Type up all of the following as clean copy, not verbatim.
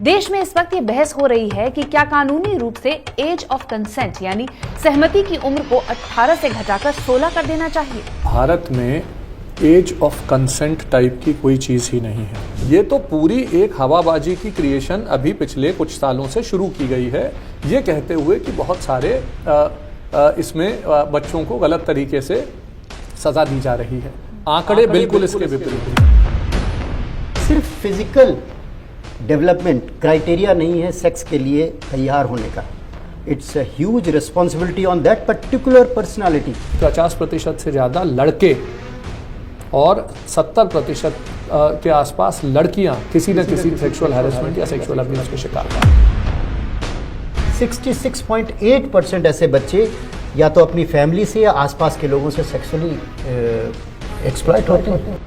देश में इस वक्त ये बहस हो रही है कि क्या कानूनी रूप से एज ऑफ कंसेंट यानी सहमति की उम्र को 18 से घटाकर 16 कर देना चाहिए। भारत में एज ऑफ कंसेंट टाइप की कोई चीज ही नहीं है। ये तो पूरी एक हवाबाजी की क्रिएशन अभी पिछले कुछ सालों से शुरू की गई है, ये कहते हुए कि बहुत सारे इसमें बच्चों को गलत तरीके से सजा दी जा रही है। आंकड़े बिल्कुल इसके विपरीत। सिर्फ फिजिकल डेवलपमेंट क्राइटेरिया नहीं है सेक्स के लिए तैयार होने का। It's a huge responsibility on that particular personality. 50% से ज़्यादा लड़के और 70% के आसपास लड़कियां किसी न किसी सेक्सुअल हैरेसमेंट या सेक्सुअल अब्यूज के शिकार हैं। 66.8% ऐसे बच्चे या तो अपनी फैमिली से या आसपास के लोगों से सेक्सुअली एक्सप्लॉइट होते हैं।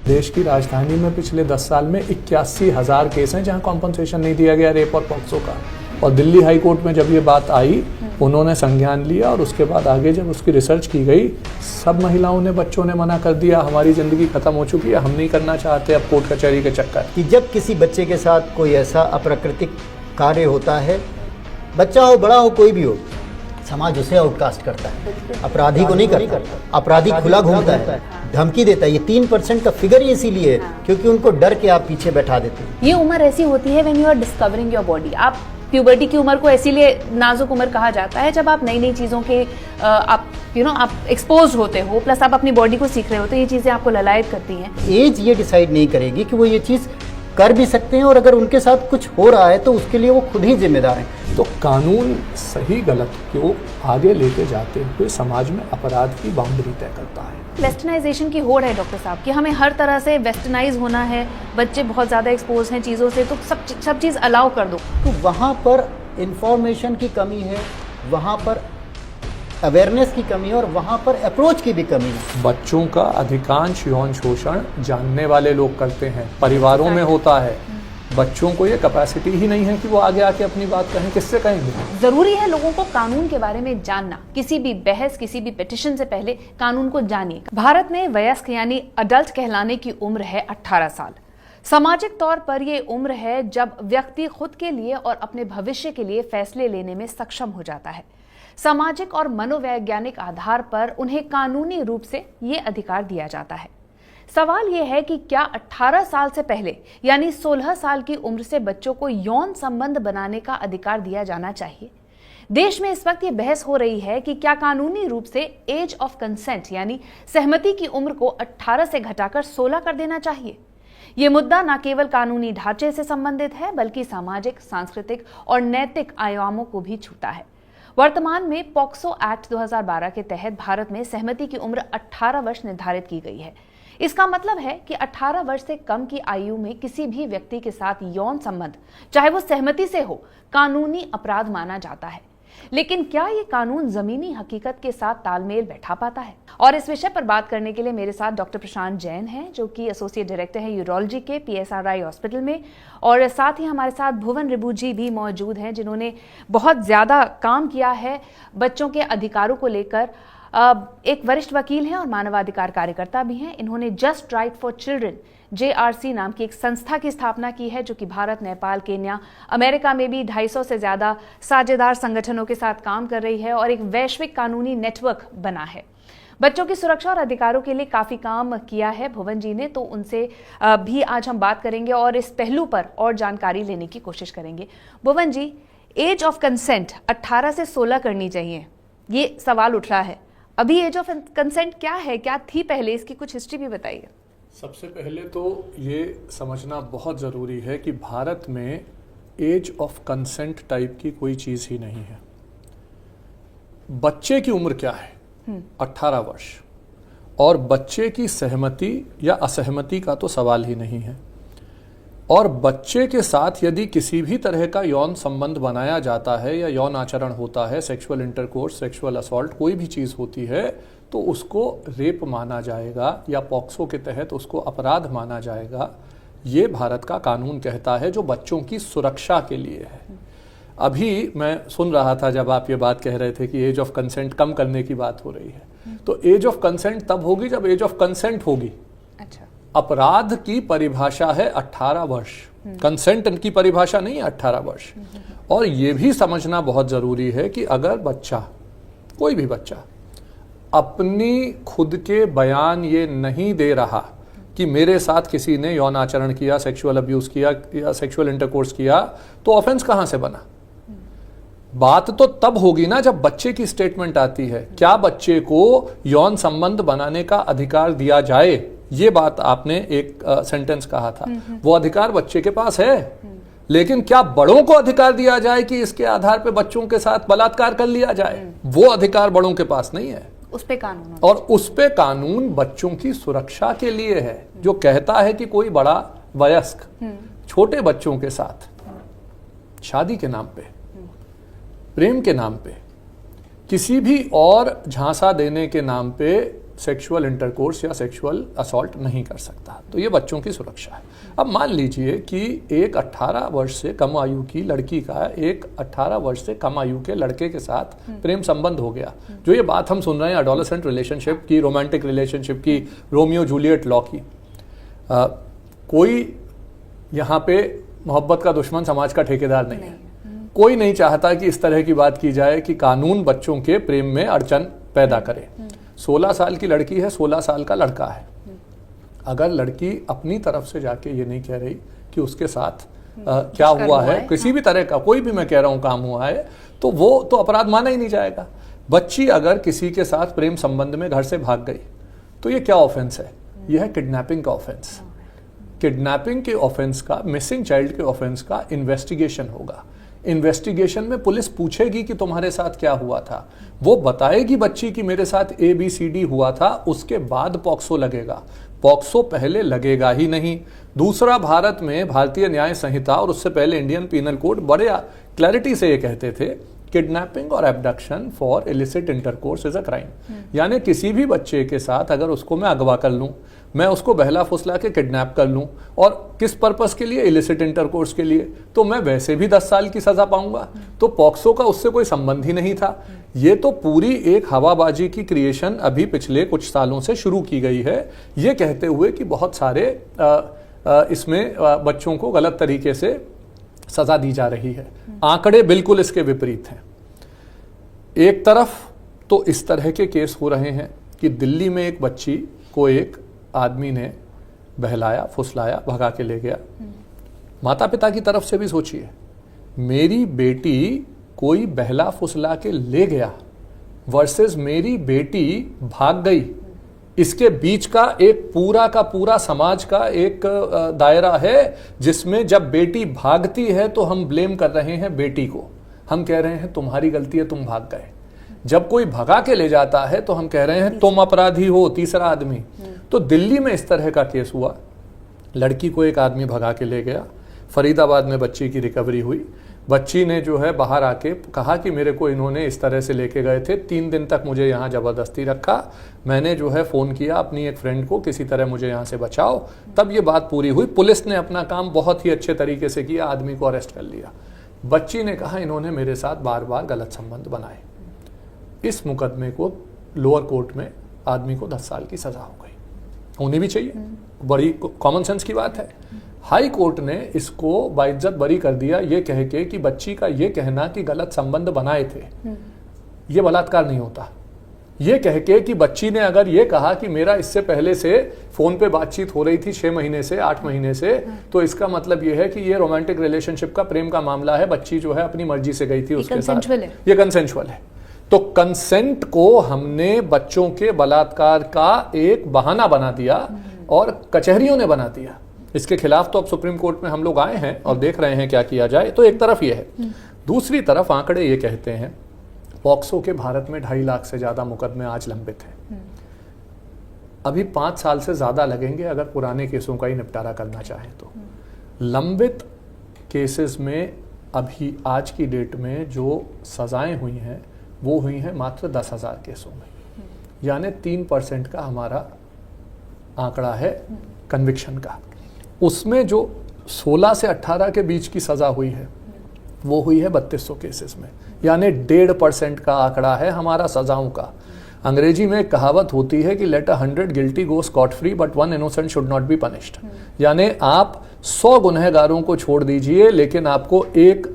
देश की राजधानी में पिछले 10 साल में 81,000 केस हैं जहां कॉम्पनसेशन नहीं दिया गया रेप और पॉक्सो का। और दिल्ली हाई कोर्ट में जब ये बात आई, उन्होंने संज्ञान लिया और उसके बाद आगे जब उसकी रिसर्च की गई, सब महिलाओं ने, बच्चों ने मना कर दिया, हमारी ज़िंदगी ख़त्म हो चुकी है, हम नहीं करना चाहते अब कोर्ट कचहरी के चक्कर। कि जब किसी बच्चे के साथ कोई ऐसा अप्राकृतिक कार्य होता है, बच्चा हो बड़ा हो कोई भी हो, समाज उसे आउटकास्ट करता है, अपराधी को नहीं करता। अपराधी खुला घूमता है, धमकी देता है। ये 3% का फिगर ही इसीलिए है क्योंकि उनको डर के आप पीछे बैठा देते हैं। ये उम्र ऐसी होती है when you are discovering your body. आप प्यूबर्टी की उम्र को इसीलिए नाजुक उम्र कहा जाता है जब आप नई नई चीज़ों के आप एक्सपोज होते हो, प्लस आप अपनी बॉडी को सीख रहे हो, तो ये चीज़ें आपको ललायत करती हैं। एज ये डिसाइड नहीं करेगी कि वो ये चीज़ कर भी सकते हैं, और अगर उनके साथ कुछ हो रहा है तो उसके लिए वो खुद ही जिम्मेदार हैं। तो कानून सही गलत को आगे लेके जाते हुए समाज में अपराध की बाउंड्री तय करता है। वेस्टर्नाइजेशन की होड़ है डॉक्टर साहब कि हमें हर तरह से वेस्टर्नाइज होना है, बच्चे बहुत ज़्यादा एक्सपोज हैं चीज़ों से, तो सब चीज़ अलाउ कर दो। तो वहाँ पर इंफॉर्मेशन की कमी है, वहाँ पर अवेयरनेस की कमी है, और वहाँ पर अप्रोच की भी कमी है। बच्चों का अधिकांश यौन शोषण जानने वाले लोग करते हैं, परिवारों में होता है। बच्चों को ये कैपेसिटी ही नहीं है कि वो आगे आके अपनी बात कहें, किससे कहेंगे? जरूरी है लोगों को कानून के बारे में जानना। किसी भी बहस, किसी भी पिटिशन से पहले कानून को जानिए। भारत में वयस्क यानी अडल्ट कहलाने की उम्र है 18 साल। सामाजिक तौर पर यह उम्र है जब व्यक्ति खुद के लिए और अपने भविष्य के लिए फैसले लेने में सक्षम हो जाता है। सामाजिक और मनोवैज्ञानिक आधार पर उन्हें कानूनी रूप से ये अधिकार दिया जाता है। सवाल यह है कि क्या 18 साल से पहले यानी 16 साल की उम्र से बच्चों को यौन संबंध बनाने का अधिकार दिया जाना चाहिए? देश में इस वक्त ये बहस हो रही है कि क्या कानूनी रूप से एज ऑफ कंसेंट यानी सहमति की उम्र को 18 से घटाकर 16 कर देना चाहिए। ये मुद्दा न केवल कानूनी ढांचे से संबंधित है बल्कि सामाजिक, सांस्कृतिक और नैतिक आयामों को भी छूता है। वर्तमान में पॉक्सो एक्ट 2012 के तहत भारत में सहमति की उम्र 18 वर्ष निर्धारित की गई है। इसका मतलब है कि 18 वर्ष से कम की आयु में किसी भी व्यक्ति के साथ यौन संबंध, चाहे वो सहमति से हो, कानूनी अपराध माना जाता है। लेकिन क्या ये कानून जमीनी हकीकत के साथ तालमेल बैठा पाता है? और इस विषय पर बात करने के लिए मेरे साथ डॉक्टर प्रशांत जैन हैं, जो कि एसोसिएट डायरेक्टर हैं यूरोलॉजी के PSRI हॉस्पिटल में, और साथ ही हमारे साथ भुवन रिबू जी भी मौजूद हैं, जिन्होंने बहुत ज्यादा काम किया है बच्चों के अधिकारों को लेकर। एक वरिष्ठ वकील हैं और मानवाधिकार कार्यकर्ता भी हैं। इन्होंने just right for children JRC नाम की एक संस्था की स्थापना की है, जो कि भारत, नेपाल, केन्या, अमेरिका में भी 250 से ज्यादा साझेदार संगठनों के साथ काम कर रही है और एक वैश्विक कानूनी नेटवर्क बना है। बच्चों की सुरक्षा और अधिकारों के लिए काफी काम किया है भुवन जी ने, तो उनसे भी आज हम बात करेंगे और इस पहलू पर और जानकारी लेने की कोशिश करेंगे। भुवन जी, एज ऑफ कंसेंट 18 से 16 करनी चाहिए, ये सवाल उठ रहा है। अभी एज ऑफ कंसेंट क्या है, क्या थी पहले, इसकी कुछ हिस्ट्री भी बताइए। सबसे पहले तो ये समझना बहुत ज़रूरी है कि भारत में एज ऑफ कंसेंट टाइप की कोई चीज़ ही नहीं है। बच्चे की उम्र क्या है? 18 वर्ष। और बच्चे की सहमति या असहमति का तो सवाल ही नहीं है। और बच्चे के साथ यदि किसी भी तरह का यौन संबंध बनाया जाता है या यौन आचरण होता है, सेक्सुअल इंटरकोर्स, सेक्सुअल असॉल्ट, कोई भी चीज़ होती है, तो उसको रेप माना जाएगा या पॉक्सो के तहत उसको अपराध माना जाएगा। ये भारत का कानून कहता है, जो बच्चों की सुरक्षा के लिए है। अभी मैं सुन रहा था जब आप ये बात कह रहे थे कि एज ऑफ कंसेंट कम करने की बात हो रही है, तो एज ऑफ कंसेंट तब होगी जब एज ऑफ कंसेंट होगी। अच्छा। अपराध की परिभाषा है 18 वर्ष, कंसेंट की परिभाषा नहीं है 18 वर्ष। और यह भी समझना बहुत जरूरी है कि अगर बच्चा, कोई भी बच्चा अपनी खुद के बयान ये नहीं दे रहा कि मेरे साथ किसी ने यौन आचरण किया, सेक्सुअल अब्यूज किया या सेक्सुअल इंटरकोर्स किया, तो ऑफेंस कहां से बना? बात तो तब होगी ना जब बच्चे की स्टेटमेंट आती है। क्या बच्चे को यौन संबंध बनाने का अधिकार दिया जाए? ये बात आपने एक सेंटेंस कहा था, वो अधिकार बच्चे के पास है, लेकिन क्या बड़ों को अधिकार दिया जाए कि इसके आधार पे बच्चों के साथ बलात्कार कर लिया जाए? वो अधिकार बड़ों के पास नहीं है। उस पे कानून, और उस पे कानून बच्चों की सुरक्षा के लिए है, जो कहता है कि कोई बड़ा वयस्क छोटे बच्चों के साथ शादी के नाम पे, प्रेम के नाम पे, किसी भी और झांसा देने के नाम पे सेक्सुअल इंटरकोर्स या सेक्सुअल असॉल्ट नहीं कर सकता। तो ये बच्चों की सुरक्षा है। अब मान लीजिए कि एक 18 वर्ष से कम आयु की लड़की का एक 18 वर्ष से कम आयु के लड़के के साथ प्रेम संबंध हो गया। जो ये बात हम सुन रहे हैं एडोलेसेंट रिलेशनशिप की, रोमांटिक रिलेशनशिप की, रोमियो जूलियट लॉ की, कोई यहाँ पे मोहब्बत का दुश्मन समाज का ठेकेदार नहीं है। कोई नहीं चाहता कि इस तरह की बात की जाए कि कानून बच्चों के प्रेम में अड़चन पैदा करे। 16 साल की लड़की है, 16 साल का लड़का है। अगर लड़की अपनी तरफ से जाके ये नहीं कह रही कि उसके साथ क्या हुआ है, किसी भी तरह का कोई भी मैं कह रहा हूं काम हुआ है, तो वो तो अपराध माना ही नहीं जाएगा। बच्ची अगर किसी के साथ प्रेम संबंध में घर से भाग गई तो ये क्या ऑफेंस है? यह है किडनैपिंग का ऑफेंस। किडनैपिंग के ऑफेंस का, मिसिंग चाइल्ड के ऑफेंस का इन्वेस्टिगेशन होगा। इन्वेस्टिगेशन में पुलिस पूछेगी कि तुम्हारे साथ क्या हुआ था, वो बताएगी बच्ची कि मेरे साथ ABCD हुआ था, उसके बाद पॉक्सो लगेगा। पॉक्सो पहले लगेगा ही नहीं। दूसरा, भारत में भारतीय न्याय संहिता और उससे पहले इंडियन पीनल कोड बड़े क्लैरिटी से ये कहते थे, किडनैपिंग और abduction for illicit intercourse is a crime. यानी किसी भी बच्चे के साथ अगर उसको मैं अगवा कर लूं, मैं उसको बहला फुसला के किडनैप कर लूं, और किस पर्पस के लिए? इलिसिट इंटरकोर्स के लिए, तो मैं वैसे भी 10 साल की सजा पाऊंगा। तो पॉक्सो का उससे कोई संबंध ही नहीं था। ये तो पूरी एक हवाबाजी की क्रिएशन अभी पिछले कुछ सालों से शुरू की गई है, ये कहते हुए कि बहुत सारे इसमें बच्चों को गलत तरीके से सजा दी जा रही है। आंकड़े बिल्कुल इसके विपरीत हैं। एक तरफ तो इस तरह के केस हो रहे हैं कि दिल्ली में एक बच्ची को एक आदमी ने बहलाया, फुसलाया, भगा के ले गया। माता पिता की तरफ से भी सोचिए, मेरी बेटी कोई बहला फुसला के ले गया वर्सेस मेरी बेटी भाग गई, इसके बीच का एक पूरा का पूरा समाज का एक दायरा है जिसमें जब बेटी भागती है तो हम ब्लेम कर रहे हैं बेटी को, हम कह रहे हैं तुम्हारी गलती है, तुम भाग गए। जब कोई भगा के ले जाता है तो हम कह रहे हैं तुम अपराधी हो, तीसरा आदमी। तो दिल्ली में इस तरह का केस हुआ, लड़की को एक आदमी भगा के ले गया। फरीदाबाद में बच्ची की रिकवरी हुई। बच्ची ने जो है बाहर आके कहा कि मेरे को इन्होंने इस तरह से लेके गए थे, 3 दिन तक मुझे यहाँ ज़बरदस्ती रखा, मैंने जो है फ़ोन किया अपनी एक फ्रेंड को, किसी तरह मुझे यहाँ से बचाओ। तब ये बात पूरी हुई। पुलिस ने अपना काम बहुत ही अच्छे तरीके से किया, आदमी को अरेस्ट कर लिया। बच्ची ने कहा इन्होंने मेरे साथ बार बार गलत संबंध बनाए। इस मुकदमे को लोअर कोर्ट में आदमी को 10 साल की सजा हो गई, होनी भी चाहिए, बड़ी कॉमन सेंस की बात है। हाई कोर्ट ने इसको बाइज्जत बरी कर दिया, ये कह के कि बच्ची का ये कहना कि गलत संबंध बनाए थे ये बलात्कार नहीं होता। ये कह के कि बच्ची ने अगर ये कहा कि मेरा इससे पहले से फोन पे बातचीत हो रही थी 6 महीने से, 8 महीने से, तो इसका मतलब ये है कि ये रोमांटिक रिलेशनशिप का, प्रेम का मामला है, बच्ची जो है अपनी मर्जी से गई थी उसके साथ, ये कंसेंशुअल है। तो कंसेंट को हमने बच्चों के बलात्कार का एक बहाना बना दिया और कचहरियों ने बना दिया। इसके खिलाफ तो अब सुप्रीम कोर्ट में हम लोग आए हैं और देख रहे हैं क्या किया जाए। तो एक तरफ ये है, दूसरी तरफ आंकड़े ये कहते हैं पॉक्सो के भारत में 2.5 लाख से ज्यादा मुकदमे आज लंबित हैं। अभी 5 साल से ज्यादा लगेंगे अगर पुराने केसों का ही निपटारा करना चाहें तो। लंबित केसेस में अभी आज की डेट में जो सजाएं हुई हैं वो हुई हैं मात्र 10,000 केसों में, यानी 3% का हमारा आंकड़ा है कन्विक्शन का। उसमें जो 16 से 18 के बीच की सजा हुई है वो हुई है 3200 केसेस में, यानी 1.5% का आंकड़ा है हमारा सजाओं का। अंग्रेजी में एक कहावत होती है कि let 100 guilty go scot free but 1 innocent should not be punished. यानी आप 100 गुनहगारों को छोड़ दीजिए लेकिन आपको एक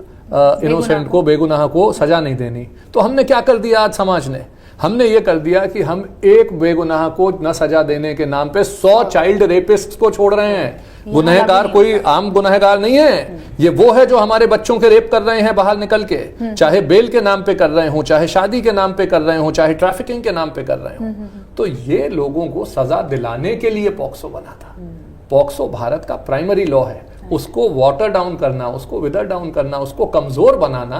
इनोसेंट को, बेगुनाह को सजा नहीं देनी। तो हमने क्या कर दिया आज समाज ने? हमने ये कर दिया कि हम एक बेगुनाह को न सजा देने के नाम पे 100 चाइल्ड रेपिस्ट को छोड़ रहे हैं। गुनहगार कोई आम गुनहगार नहीं है, ये वो है जो हमारे बच्चों के रेप कर रहे हैं बाहर निकल के, चाहे बेल के नाम पे कर रहे हो, चाहे शादी के नाम पे कर रहे हो, चाहे ट्रैफिकिंग के नाम पे कर रहे हो। तो ये लोगों को सजा दिलाने के लिए पॉक्सो बना था। पॉक्सो भारत का प्राइमरी लॉ है, उसको वाटर डाउन करना, उसको विदर डाउन करना, उसको कमजोर बनाना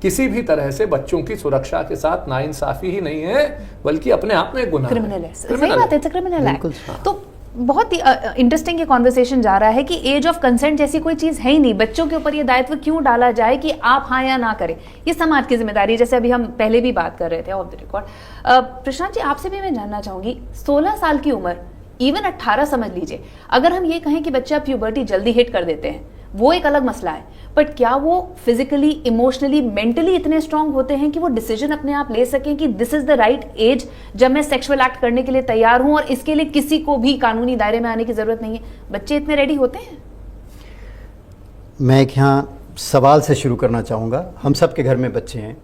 किसी भी तरह से बच्चों की सुरक्षा के साथ नाइंसाफी ही नहीं है, बल्कि अपने आप में गुनाह है। क्रिमिनल है, सही बात है, क्रिमिनल है। तो बहुत ही इंटरेस्टिंग ये कॉन्वर्सेशन जा रहा है कि एज ऑफ कंसेंट जैसी कोई चीज है ही नहीं। बच्चों के ऊपर ये दायित्व क्यों डाला जाए कि आप हाँ या ना करें? ये समाज की जिम्मेदारी है, जैसे अभी हम पहले भी बात कर रहे थे of the record. Prashant ji, आपसे भी मैं जानना चाहूंगी, 16 साल की उम्र, इवन 18 समझ लीजिए, अगर हम ये कहें कि बच्चा प्यूबर्टी जल्दी हिट कर देते हैं, वो एक अलग मसला है, बट क्या वो फिजिकली, इमोशनली, मेंटली इतने स्ट्रांग होते हैं कि वो डिसीजन अपने आप ले सकें कि this is the right age जब मैं सेक्सुअल एक्ट करने के लिए तैयार हूं और इसके लिए किसी को भी कानूनी दायरे में आने की जरूरत नहीं है? बच्चे इतने रेडी होते हैं? मैं एक यहाँ सवाल से शुरू करना चाहूँगा। हम सब के घर में बच्चे हैं,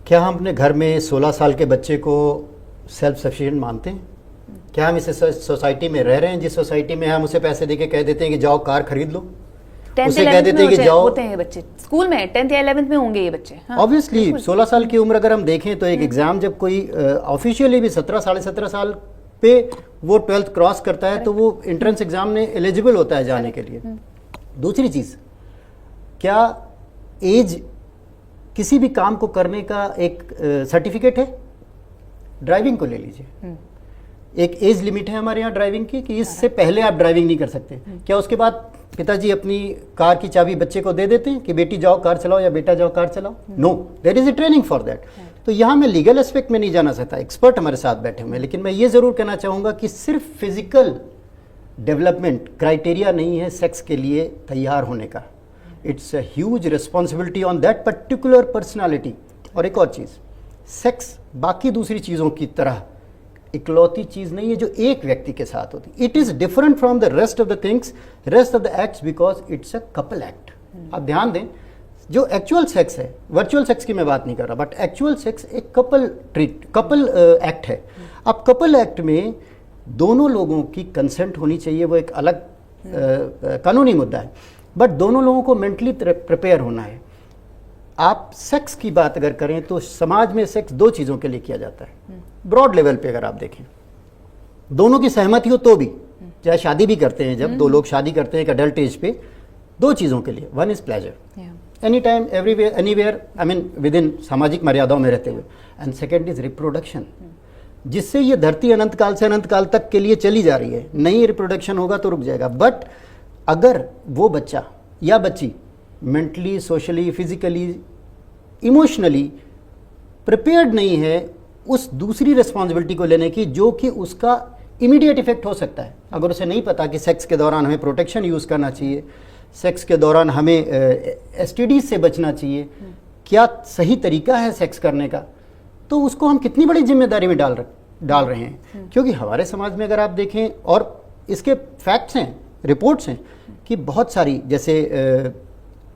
क्या हम अपने घर में 16 साल के बच्चे को सेल्फ सफिशिएंट मानते हैं? क्या हम इस सोसाइटी में रह रहे हैं जिस सोसाइटी में हम उसे पैसे देके कह देते हैं कि जाओ कार खरीद लो, उसे कह देते हैं कि जाओ, होते हैं बच्चे स्कूल में 10th या 11th में होंगे ये बच्चे। ऑब्वियसली 16 साल की उम्र अगर हम देखें तो एक एग्जाम जब कोई ऑफिशियली भी 17 साढ़े 17 साल पे वो 12th क्रॉस करता है तो वो एंट्रेंस एग्जाम में एलिजिबल होता है जाने के लिए। दूसरी चीज, क्या एज किसी भी काम को करने का एक सर्टिफिकेट है? ड्राइविंग को ले लीजिए, एक एज लिमिट है हमारे यहाँ ड्राइविंग की कि इससे पहले आप ड्राइविंग नहीं कर सकते। क्या उसके बाद पिताजी अपनी कार की चाबी बच्चे को दे देते हैं कि बेटी जाओ कार चलाओ या बेटा जाओ कार चलाओ? No, there is a training for that. तो यहाँ मैं लीगल एस्पेक्ट में नहीं जाना चाहता, एक्सपर्ट हमारे साथ बैठे हुए हैं, लेकिन मैं ये जरूर कहना चाहूँगा कि सिर्फ फिजिकल डेवलपमेंट क्राइटेरिया नहीं है सेक्स के लिए तैयार होने का। It's a huge responsibility on that particular personality. और एक और चीज़, सेक्स बाकी दूसरी चीज़ों की तरह इकलौती चीज नहीं है जो एक व्यक्ति के साथ होती। It is different from the rest of the things, rest of the acts, because it's a couple act. आप ध्यान दें, जो एक्चुअल सेक्स है, वर्चुअल सेक्स की मैं बात नहीं कर रहा, बट एक्चुअल सेक्स एक कपल एक्ट है। अब कपल एक्ट में दोनों लोगों की कंसेंट होनी चाहिए, वो एक अलग कानूनी मुद्दा है, बट दोनों लोगों को मेंटली प्रिपेयर होना है। आप सेक्स की बात अगर करें तो समाज में सेक्स दो चीज़ों के लिए किया जाता है, ब्रॉड लेवल पे अगर आप देखें, दोनों की सहमति हो तो भी, चाहे शादी भी करते हैं, जब दो लोग शादी करते हैं एक अडल्ट एज पे, दो चीज़ों के लिए, one is pleasure, any time everywhere anywhere, I mean with in सामाजिक मर्यादाओं में रहते हुए, एंड सेकेंड इज रिप्रोडक्शन, जिससे ये धरती अनंत काल से अनंत काल तक के लिए चली जा रही है। नहीं रिप्रोडक्शन होगा तो रुक जाएगा। बट अगर वो बच्चा या बच्ची mentally, socially, physically, emotionally prepared नहीं है उस दूसरी रिस्पॉन्सिबिलिटी को लेने की, जो कि उसका इमीडिएट इफेक्ट हो सकता है। अगर उसे नहीं पता कि सेक्स के दौरान हमें प्रोटेक्शन यूज़ करना चाहिए, सेक्स के दौरान हमें एसटीडीज से बचना चाहिए, क्या सही तरीका है सेक्स करने का, तो उसको हम कितनी बड़ी जिम्मेदारी में डाल रहे हैं। क्योंकि हमारे समाज में अगर आप देखें, और इसके फैक्ट्स हैं, रिपोर्ट्स हैं कि बहुत सारी, जैसे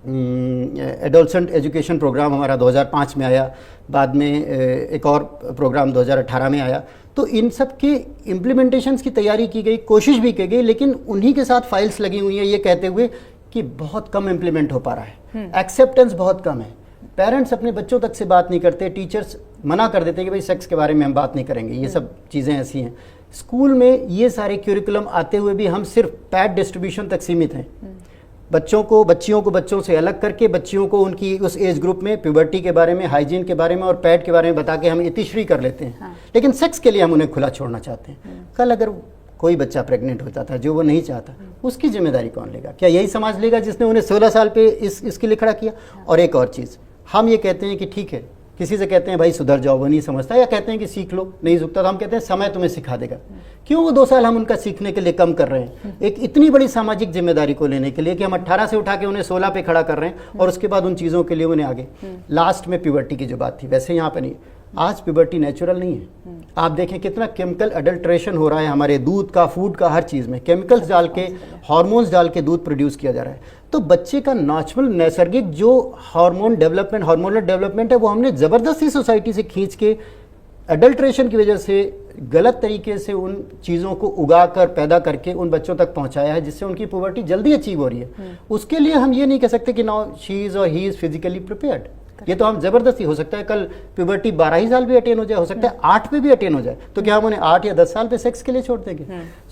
एडोलसेंट एजुकेशन प्रोग्राम हमारा 2005 में आया, बाद में एक और प्रोग्राम 2018 में आया, तो इन सब के इम्प्लीमेंटेशंस की तैयारी की गई, कोशिश भी की गई, लेकिन उन्हीं के साथ फाइल्स लगी हुई हैं ये कहते हुए कि बहुत कम इम्प्लीमेंट हो पा रहा है, एक्सेप्टेंस बहुत कम है, पेरेंट्स अपने बच्चों तक से बात नहीं करते, टीचर्स मना कर देते हैं कि भाई सेक्स के बारे में हम बात नहीं करेंगे। ये सब चीज़ें ऐसी हैं। स्कूल में ये सारे क्यूरिकुलम आते हुए भी हम सिर्फ पैड डिस्ट्रीब्यूशन तक सीमित हैं। बच्चियों को बच्चों से अलग करके, बच्चियों को उनकी उस एज ग्रुप में प्यूबर्टी के बारे में, हाइजीन के बारे में और पैड के बारे में बता के हम इतिश्री कर लेते हैं। लेकिन सेक्स के लिए हम उन्हें खुला छोड़ना चाहते हैं। कल अगर कोई बच्चा प्रेग्नेंट होता था जो वो नहीं चाहता, उसकी जिम्मेदारी कौन लेगा? क्या यही समाज लेगा जिसने उन्हें 16 साल पे इसके लिए खड़ा किया? और एक और चीज़, हम ये कहते हैं कि ठीक है, किसी से कहते हैं भाई सुधर जाओ, वो नहीं समझता, या कहते हैं कि सीख लो, नहीं झुकता, तो हम कहते हैं समय तुम्हें सिखा देगा। क्यों वो 2 साल हम उनका सीखने के लिए कम कर रहे हैं? एक इतनी बड़ी सामाजिक जिम्मेदारी को लेने के लिए कि हम 18 से उठा के उन्हें 16 पे खड़ा कर रहे हैं, और उसके बाद उन चीज़ों के लिए उन्हें आगे। लास्ट में प्यूबर्टी की जो बात थी, वैसे यहाँ पे नहीं, आज प्यूबर्टी नेचुरल नहीं है। आप देखें कितना केमिकल अडल्ट्रेशन हो रहा है हमारे दूध का, फूड का, हर चीज़ में केमिकल्स डाल के, हार्मोन्स डाल के दूध प्रोड्यूस किया जा रहा है। तो बच्चे का नेचुरल नैसर्गिक जो हार्मोनल डेवलपमेंट है वो हमने ज़बरदस्ती सोसाइटी से खींच के अडल्ट्रेशन की वजह से गलत तरीके से उन चीज़ों को उगा कर पैदा करके उन बच्चों तक पहुंचाया है, जिससे उनकी पुबर्टी जल्दी अचीव हो रही है। उसके लिए हम ये नहीं कह सकते कि नाउ शी इज़ और ही इज़ फिजिकली प्रिपेयर्ड। ये तो हम जबरदस्ती, हो सकता है कल प्यूबर्टी 12 ही साल भी अटेन हो जाए, हो सकता है 8 पे भी अटेन हो जाए, तो क्या हम उन्हें 8 या 10 साल पे सेक्स के लिए छोड़ देंगे?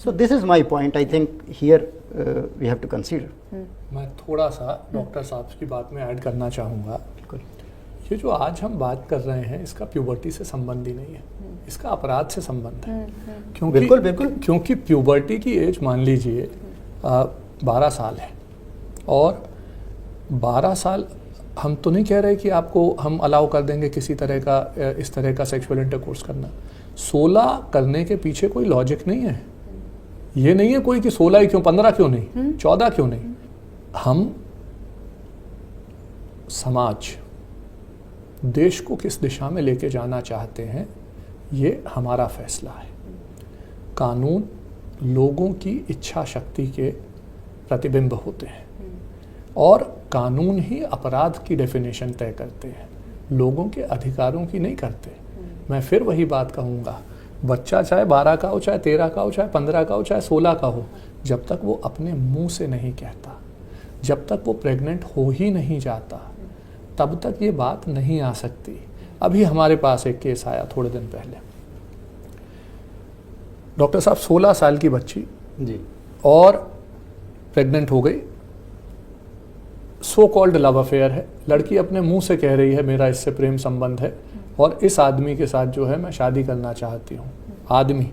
So this is my point, I think here we have to consider. मैं थोड़ा सा डॉक्टर साहब की बात में ऐड करना चाहूँगा। ये जो आज हम बात कर रहे हैं इसका प्यूबर्टी से संबंध ही नहीं है, इसका अपराध से संबंध है। क्योंकि बिल्कुल क्योंकि प्यूबर्टी की एज मान लीजिए 12 साल है, और 12 साल हम तो नहीं कह रहे कि आपको हम अलाउ कर देंगे किसी तरह का इस तरह का सेक्सुअल इंटरकोर्स करना। 16 करने के पीछे कोई लॉजिक नहीं है। ये नहीं है कोई कि 16 ही क्यों, 15 क्यों नहीं, 14 क्यों नहीं। हम समाज देश को किस दिशा में लेके जाना चाहते हैं ये हमारा फैसला है। कानून लोगों की इच्छा शक्ति के प्रतिबिंब होते हैं, और कानून ही अपराध की डेफिनेशन तय करते हैं, लोगों के अधिकारों की नहीं करते। मैं फिर वही बात कहूँगा, बच्चा चाहे 12 का हो, चाहे 13 का हो, चाहे 15 का हो, चाहे 16 का हो, जब तक वो अपने मुंह से नहीं कहता, जब तक वो प्रेग्नेंट हो ही नहीं जाता, तब तक ये बात नहीं आ सकती। अभी हमारे पास एक केस आया थोड़े दिन पहले, डॉक्टर साहब 16 साल की बच्ची जी, और प्रेग्नेंट हो गई, सो कॉल्ड लव अफेयर है, लड़की अपने मुंह से कह रही है मेरा इससे प्रेम संबंध है और इस आदमी के साथ जो है मैं शादी करना चाहती हूँ। आदमी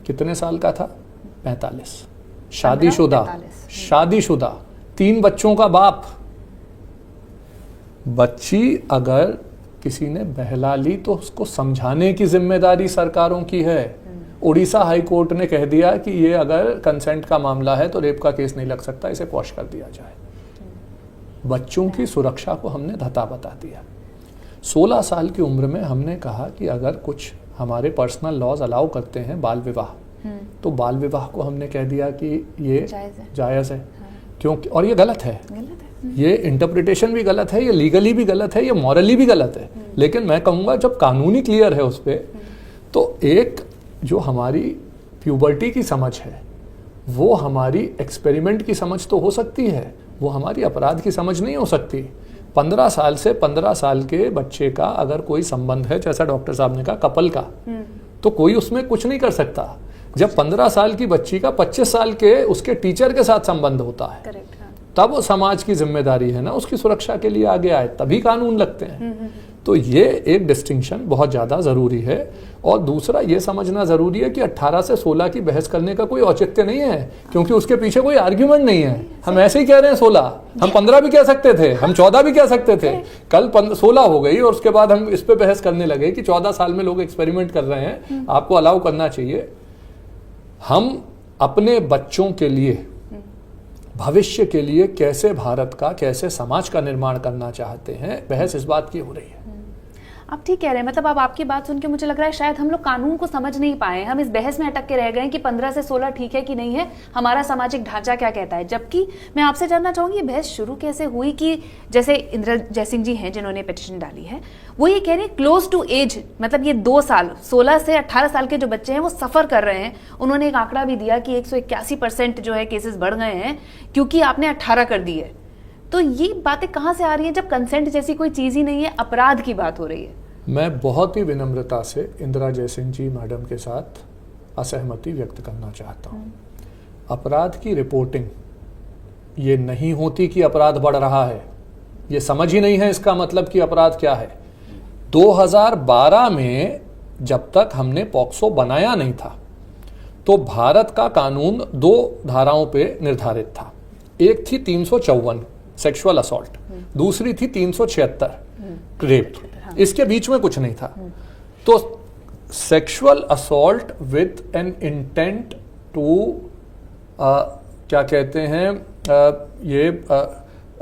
कितने साल का था? 45, शादीशुदा 3 बच्चों का बाप। बच्ची अगर किसी ने बहला ली तो उसको समझाने की जिम्मेदारी सरकारों की है। उड़ीसा हाई कोर्ट ने कह दिया कि ये अगर कंसेंट का मामला है तो रेप का केस नहीं लग सकता, इसे क्वॉश कर दिया जाए। बच्चों की सुरक्षा को हमने धता बता दिया। 16 साल की उम्र में हमने कहा कि अगर कुछ हमारे पर्सनल लॉज अलाउ करते हैं बाल विवाह, तो बाल विवाह को हमने कह दिया कि ये जायज़ है। क्योंकि और ये गलत है, ये इंटरप्रिटेशन भी गलत है, ये लीगली भी गलत है, ये मॉरली भी गलत है। लेकिन मैं कहूँगा जब कानूनी क्लियर है उस पर, तो एक जो हमारी प्यूबर्टी की समझ है वो हमारी एक्सपेरिमेंट की समझ तो हो सकती है, वो हमारी अपराध की समझ नहीं हो सकती। 15 साल से 15 साल के बच्चे का अगर कोई संबंध है, जैसा डॉक्टर साहब ने कहा कपल का, तो कोई उसमें कुछ नहीं कर सकता। जब 15 साल की बच्ची का 25 साल के उसके टीचर के साथ संबंध होता है, तब समाज की जिम्मेदारी है ना उसकी सुरक्षा के लिए आगे आए, तभी कानून लगते हैं। तो ये एक डिस्टिंक्शन बहुत ज़्यादा ज़रूरी है। और दूसरा ये समझना ज़रूरी है कि 18 से 16 की बहस करने का कोई औचित्य नहीं है, क्योंकि उसके पीछे कोई आर्ग्यूमेंट नहीं है। हम ऐसे ही कह रहे हैं 16, हम 15 भी कह सकते थे, हम 14 भी कह सकते थे। कल 16 हो गई और उसके बाद हम इस पे बहस करने लगे कि 14 साल में लोग एक्सपेरिमेंट कर रहे हैं, आपको अलाउ करना चाहिए। हम अपने बच्चों के लिए, भविष्य के लिए कैसे भारत का, कैसे समाज का निर्माण करना चाहते हैं, बहस इस बात की हो रही है। आप ठीक कह रहे हैं। मतलब अब आपकी बात सुन के मुझे लग रहा है शायद हम लोग कानून को समझ नहीं पाए, हम इस बहस में अटक के रह गए कि 15 से 16 ठीक है कि नहीं है, हमारा सामाजिक ढांचा क्या कहता है। जबकि मैं आपसे जानना चाहूंगी ये बहस शुरू कैसे हुई कि जैसे इंदिरा जयसिंह जी हैं जिन्होंने पिटीशन डाली है, वो ये कह रहे हैं क्लोज टू एज, मतलब ये 2 साल 16 से 18 साल के जो बच्चे हैं वो सफर कर रहे हैं। उन्होंने एक आंकड़ा भी दिया कि 181% जो है केसेस बढ़ गए हैं क्योंकि आपने 18 कर दी है। तो ये बातें कहाँ से आ रही है जब कंसेंट जैसी कोई चीज ही नहीं है, अपराध की बात हो रही है। मैं बहुत ही विनम्रता से इंदिरा जयसिंह जी मैडम के साथ असहमति व्यक्त करना चाहता हूँ। अपराध की रिपोर्टिंग ये नहीं होती कि अपराध बढ़ रहा है, ये समझ ही नहीं है इसका मतलब कि अपराध क्या है। 2012 में जब तक हमने पॉक्सो बनाया नहीं था तो भारत का कानून 2 धाराओं पे निर्धारित था। एक थी 354 सेक्सुअल असॉल्ट, दूसरी थी 376 रेप। इसके बीच में कुछ नहीं था। तो sexual assault with an intent to क्या कहते हैं, ये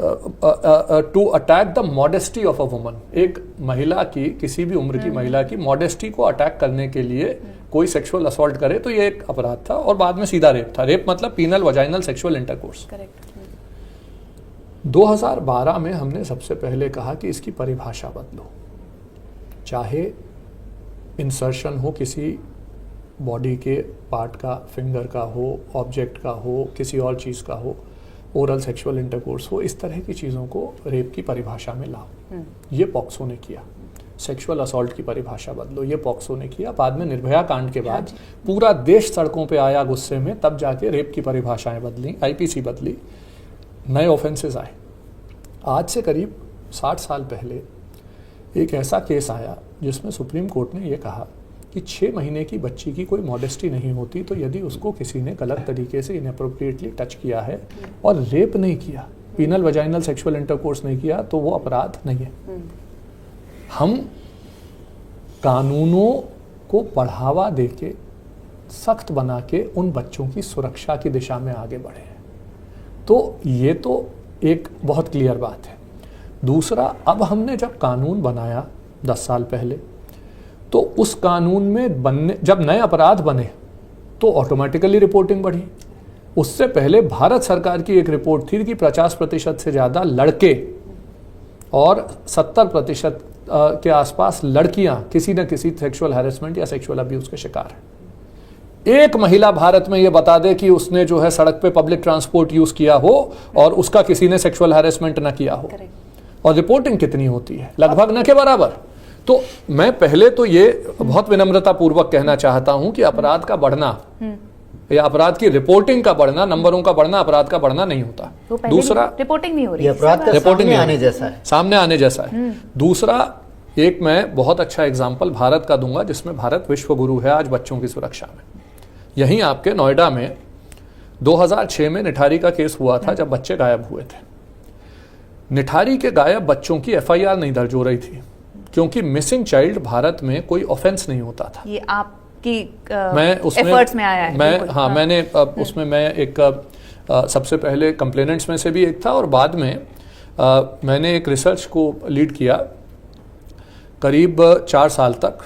to attack the modesty of a woman. एक महिला की, किसी भी उम्र की महिला की मॉडेस्टी को अटैक करने के लिए कोई सेक्सुअल असॉल्ट करे तो ये एक अपराध था, और बाद में सीधा रेप था। रेप मतलब पीनल वजाइनल सेक्सुअल इंटरकोर्स। 2012 में हमने सबसे पहले कहा कि इसकी परिभाषा बदलो, चाहे इंसर्शन हो किसी बॉडी के पार्ट का, फिंगर का हो, ऑब्जेक्ट का हो, किसी और चीज़ का हो, ओरल सेक्सुअल इंटरकोर्स हो, इस तरह की चीज़ों को रेप की परिभाषा में लाओ। ये पॉक्सो ने किया। सेक्सुअल असॉल्ट की परिभाषा बदलो, ये पॉक्सो ने किया। बाद में निर्भया कांड के बाद पूरा देश सड़कों पे आया गुस्से में, तब जाके रेप की परिभाषाएं बदली, आईपीसी बदली, नए ऑफेंसेस आए। आज से करीब 60 साल पहले एक ऐसा केस आया जिसमें सुप्रीम कोर्ट ने यह कहा कि 6 महीने की बच्ची की कोई मॉडेस्टी नहीं होती, तो यदि उसको किसी ने गलत तरीके से इनअप्रोप्रिएटली टच किया है और रेप नहीं किया, पीनल वजाइनल सेक्सुअल इंटरकोर्स नहीं किया, तो वो अपराध नहीं है। हम कानूनों को बढ़ावा देके, सख्त बना के उन बच्चों की सुरक्षा की दिशा में आगे बढ़े हैं। तो ये तो एक बहुत क्लियर बात है। दूसरा, अब हमने जब कानून बनाया 10 साल पहले, तो उस कानून में जब नए अपराध बने तो ऑटोमेटिकली रिपोर्टिंग बढ़ी। उससे पहले भारत सरकार की एक रिपोर्ट थी कि 50% से ज़्यादा लड़के और 70% के आसपास लड़कियां किसी न किसी सेक्सुअल हैरेसमेंट या सेक्सुअल अब्यूज के शिकार हैं। एक महिला भारत में यह बता दे कि उसने जो है सड़क पे पब्लिक ट्रांसपोर्ट यूज किया हो और उसका किसी ने सेक्सुअल हैरेसमेंट न किया हो, और रिपोर्टिंग कितनी होती है? लगभग न के बराबर। तो मैं पहले तो ये बहुत विनम्रता पूर्वक कहना चाहता हूं कि अपराध का बढ़ना या अपराध की रिपोर्टिंग का बढ़ना, नंबरों का बढ़ना अपराध का बढ़ना नहीं होता। दूसरा, रिपोर्टिंग नहीं हो रही, अपराध का सामने आने जैसा है, सामने आने जैसा है। दूसरा, एक मैं बहुत अच्छा एग्जाम्पल भारत का दूंगा जिसमें भारत विश्व गुरु है आज बच्चों की सुरक्षा में। यहीं आपके नोएडा में 2006 में निठारी का केस हुआ था, जब बच्चे गायब हुए थे। निठारी के गायब बच्चों की एफआईआर नहीं दर्ज हो रही थी, क्योंकि मिसिंग चाइल्ड भारत में कोई ऑफेंस नहीं होता था। ये आपकी मैं उसमें एफर्ट्स में आया है। मैंने उसमें मैं एक सबसे पहले कंप्लेनेंट्स में से भी एक था, और बाद में मैंने एक रिसर्च को लीड किया। करीब 4 साल तक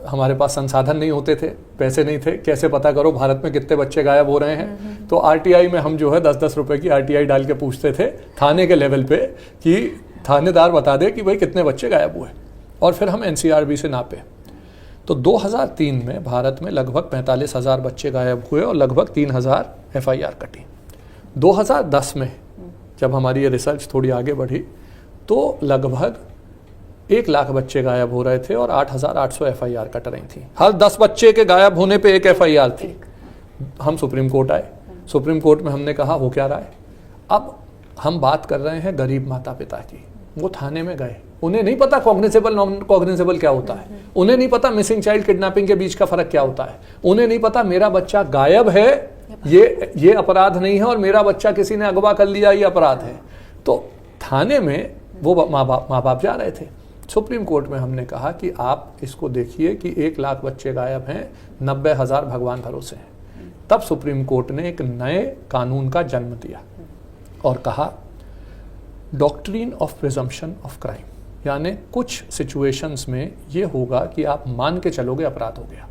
हमारे पास संसाधन नहीं होते थे, पैसे नहीं थे, कैसे पता करो भारत में कितने बच्चे गायब हो रहे हैं। तो आरटीआई में हम जो है 10-10 रुपए की आरटीआई डाल के पूछते थे थाने के लेवल पे कि थानेदार बता दे कि भाई कितने बच्चे गायब हुए, और फिर हम एनसीआरबी से नापे। तो 2003 में भारत में लगभग 45,000 बच्चे गायब हुए और लगभग 3,000 एफआईआर कटी। 2010 में जब हमारी ये रिसर्च थोड़ी आगे बढ़ी तो लगभग 1 लाख बच्चे गायब हो रहे थे और 8,800 एफआईआर कट रही थी। हर 10 बच्चे के गायब होने पे 1 एफआईआर थी। हम सुप्रीम कोर्ट आए, सुप्रीम कोर्ट में हमने कहा हो क्या रहा है। अब हम बात कर रहे हैं गरीब माता पिता की, वो थाने में गए, उन्हें नहीं पता कॉग्निसेबल नॉन कॉग्निसेबल क्या होता है, उन्हें नहीं पता मिसिंग चाइल्ड किडनैपिंग के बीच का फर्क क्या होता है, उन्हें नहीं पता मेरा बच्चा गायब है ये अपराध नहीं है और मेरा बच्चा किसी ने अगवा कर लिया ये अपराध है। तो थाने में वो माँ बाप जा रहे थे। सुप्रीम कोर्ट में हमने कहा कि आप इसको देखिए कि 1 लाख बच्चे गायब हैं, 90,000 भगवान भरोसे हैं। तब सुप्रीम कोर्ट ने एक नए कानून का जन्म दिया और कहा doctrine of presumption of crime, यानी कुछ सिचुएशंस में ये होगा कि आप मान के चलोगे अपराध हो गया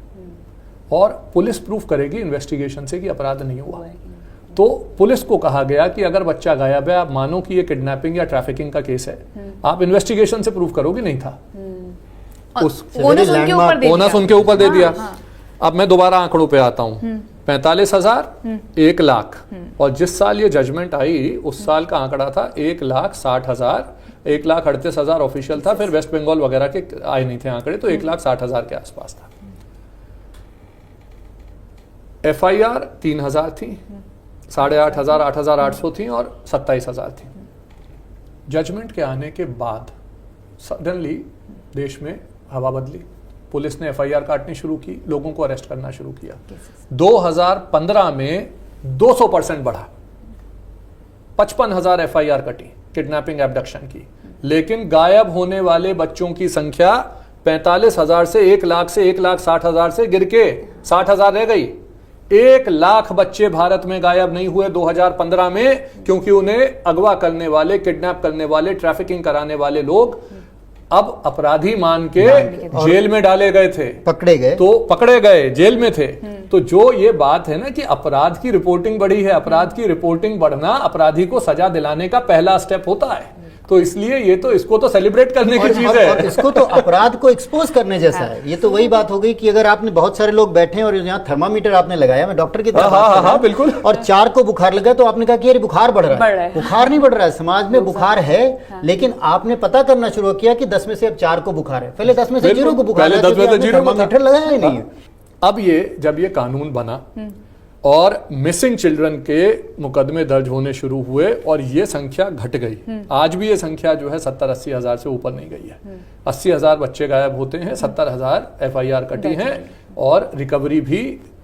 और पुलिस प्रूफ करेगी इन्वेस्टिगेशन से कि अपराध नहीं हुआ। तो पुलिस को कहा गया कि अगर बच्चा गायब है, आप मानो कि ये किडनैपिंग या ट्रैफिकिंग का केस है, आप इन्वेस्टिगेशन से प्रूफ करोगे नहीं था, उस बोनस उनके ऊपर दे दिया। अब मैं दोबारा आंकड़ों पे आता हूँ, 45,000, 1 लाख, और जिस साल ये जजमेंट आई उस साल का आंकड़ा था 1,60,000, 1,38,000 ऑफिशियल था, फिर वेस्ट बंगाल वगैरह के आए नहीं थे आंकड़े, तो 1,60,000 के आसपास था। एफआईआर 3,000 थी, 8,500, 8,800 थी और 27,000 थी। जजमेंट के आने के बाद सडनली देश में हवा बदली, पुलिस ने एफआईआर काटनी शुरू की, लोगों को अरेस्ट करना शुरू किया। 2015 में 200% बढ़ा, 55,000 एफआईआर कटी किडनैपिंग एब्डक्शन की, लेकिन गायब होने वाले बच्चों की संख्या 45,000 से 1 लाख से 1,60,000 से गिर के 60,000 रह गई। 1 लाख बच्चे भारत में गायब नहीं हुए 2015 में, क्योंकि उन्हें अगवा करने वाले, किडनैप करने वाले, ट्रैफिकिंग कराने वाले लोग अब अपराधी मान के जेल में डाले गए थे, पकड़े गए, जेल में थे। तो जो ये बात है ना कि अपराध की रिपोर्टिंग बढ़ी है, अपराध की रिपोर्टिंग बढ़ना अपराधी को सजा दिलाने का पहला स्टेप होता है। तो इसलिए ये तो, इसको तो सेलिब्रेट करने की चीज है, और इसको तो अपराध को एक्सपोज करने जैसा है। ये तो वही बात हो गई कि अगर आपने, बहुत सारे लोग बैठे हैं और यहाँ थर्मामीटर आपने लगाया, मैं डॉक्टर की तरह बात कर रहा हूं, बिल्कुल, और 4 को बुखार लगा तो आपने कहा कि यार बुखार बढ़ रहा है। बुखार नहीं बढ़ रहा है, समाज में बुखार है, लेकिन आपने पता करना शुरू किया कि 10 में से अब 4 को बुखार है। पहले 10 में से 0 को बुखार है, थर्मामीटर लगाया ही नहीं है। अब जब ये कानून बना और मिसिंग चिल्ड्रन के मुकदमे दर्ज होने शुरू हुए और ये संख्या घट गई, आज भी ये संख्या जो है 70-80 हजार से ऊपर नहीं गई है। 80 हजार बच्चे गायब होते हैं, 70 हजार FIR कटी हैं और रिकवरी भी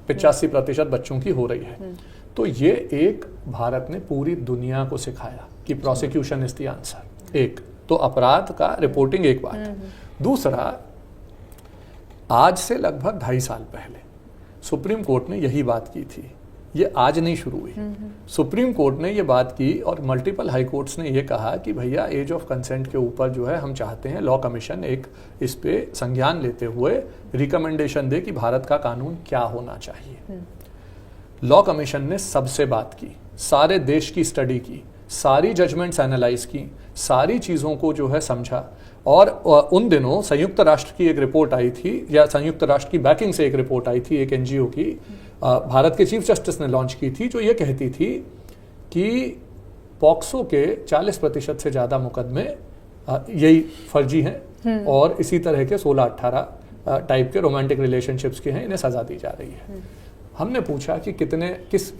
85% बच्चों की हो रही है। तो ये एक भारत ने पूरी दुनिया को सिखाया कि प्रोसिक्यूशन इज द आंसर। एक तो अपराध का रिपोर्टिंग एक बात है। दूसरा, आज से लगभग 2.5 साल पहले सुप्रीम कोर्ट ने यही बात की थी। ये आज नहीं शुरू हुई, सुप्रीम कोर्ट ने ये बात की और मल्टीपल हाई कोर्ट्स ने ये कहा कि भैया एज ऑफ कंसेंट के ऊपर जो है हम चाहते हैं लॉ कमीशन एक इस पे संज्ञान लेते हुए रिकमेंडेशन दे कि भारत का कानून क्या होना चाहिए। लॉ कमीशन ने सबसे बात की, सारे देश की स्टडी की, सारी जजमेंट्स एनालाइज की, सारी चीज़ों को जो है समझा। और उन दिनों संयुक्त राष्ट्र की एक रिपोर्ट आई थी, या संयुक्त राष्ट्र की बैकिंग से एक रिपोर्ट आई थी, एक NGO की, भारत के चीफ जस्टिस ने लॉन्च की थी, जो ये कहती थी कि पॉक्सो के 40% से ज़्यादा मुकदमे यही फर्जी हैं और इसी तरह के 16-18 टाइप के रोमांटिक रिलेशनशिप्स के हैं, इन्हें सजा दी जा रही है। हमने पूछा कि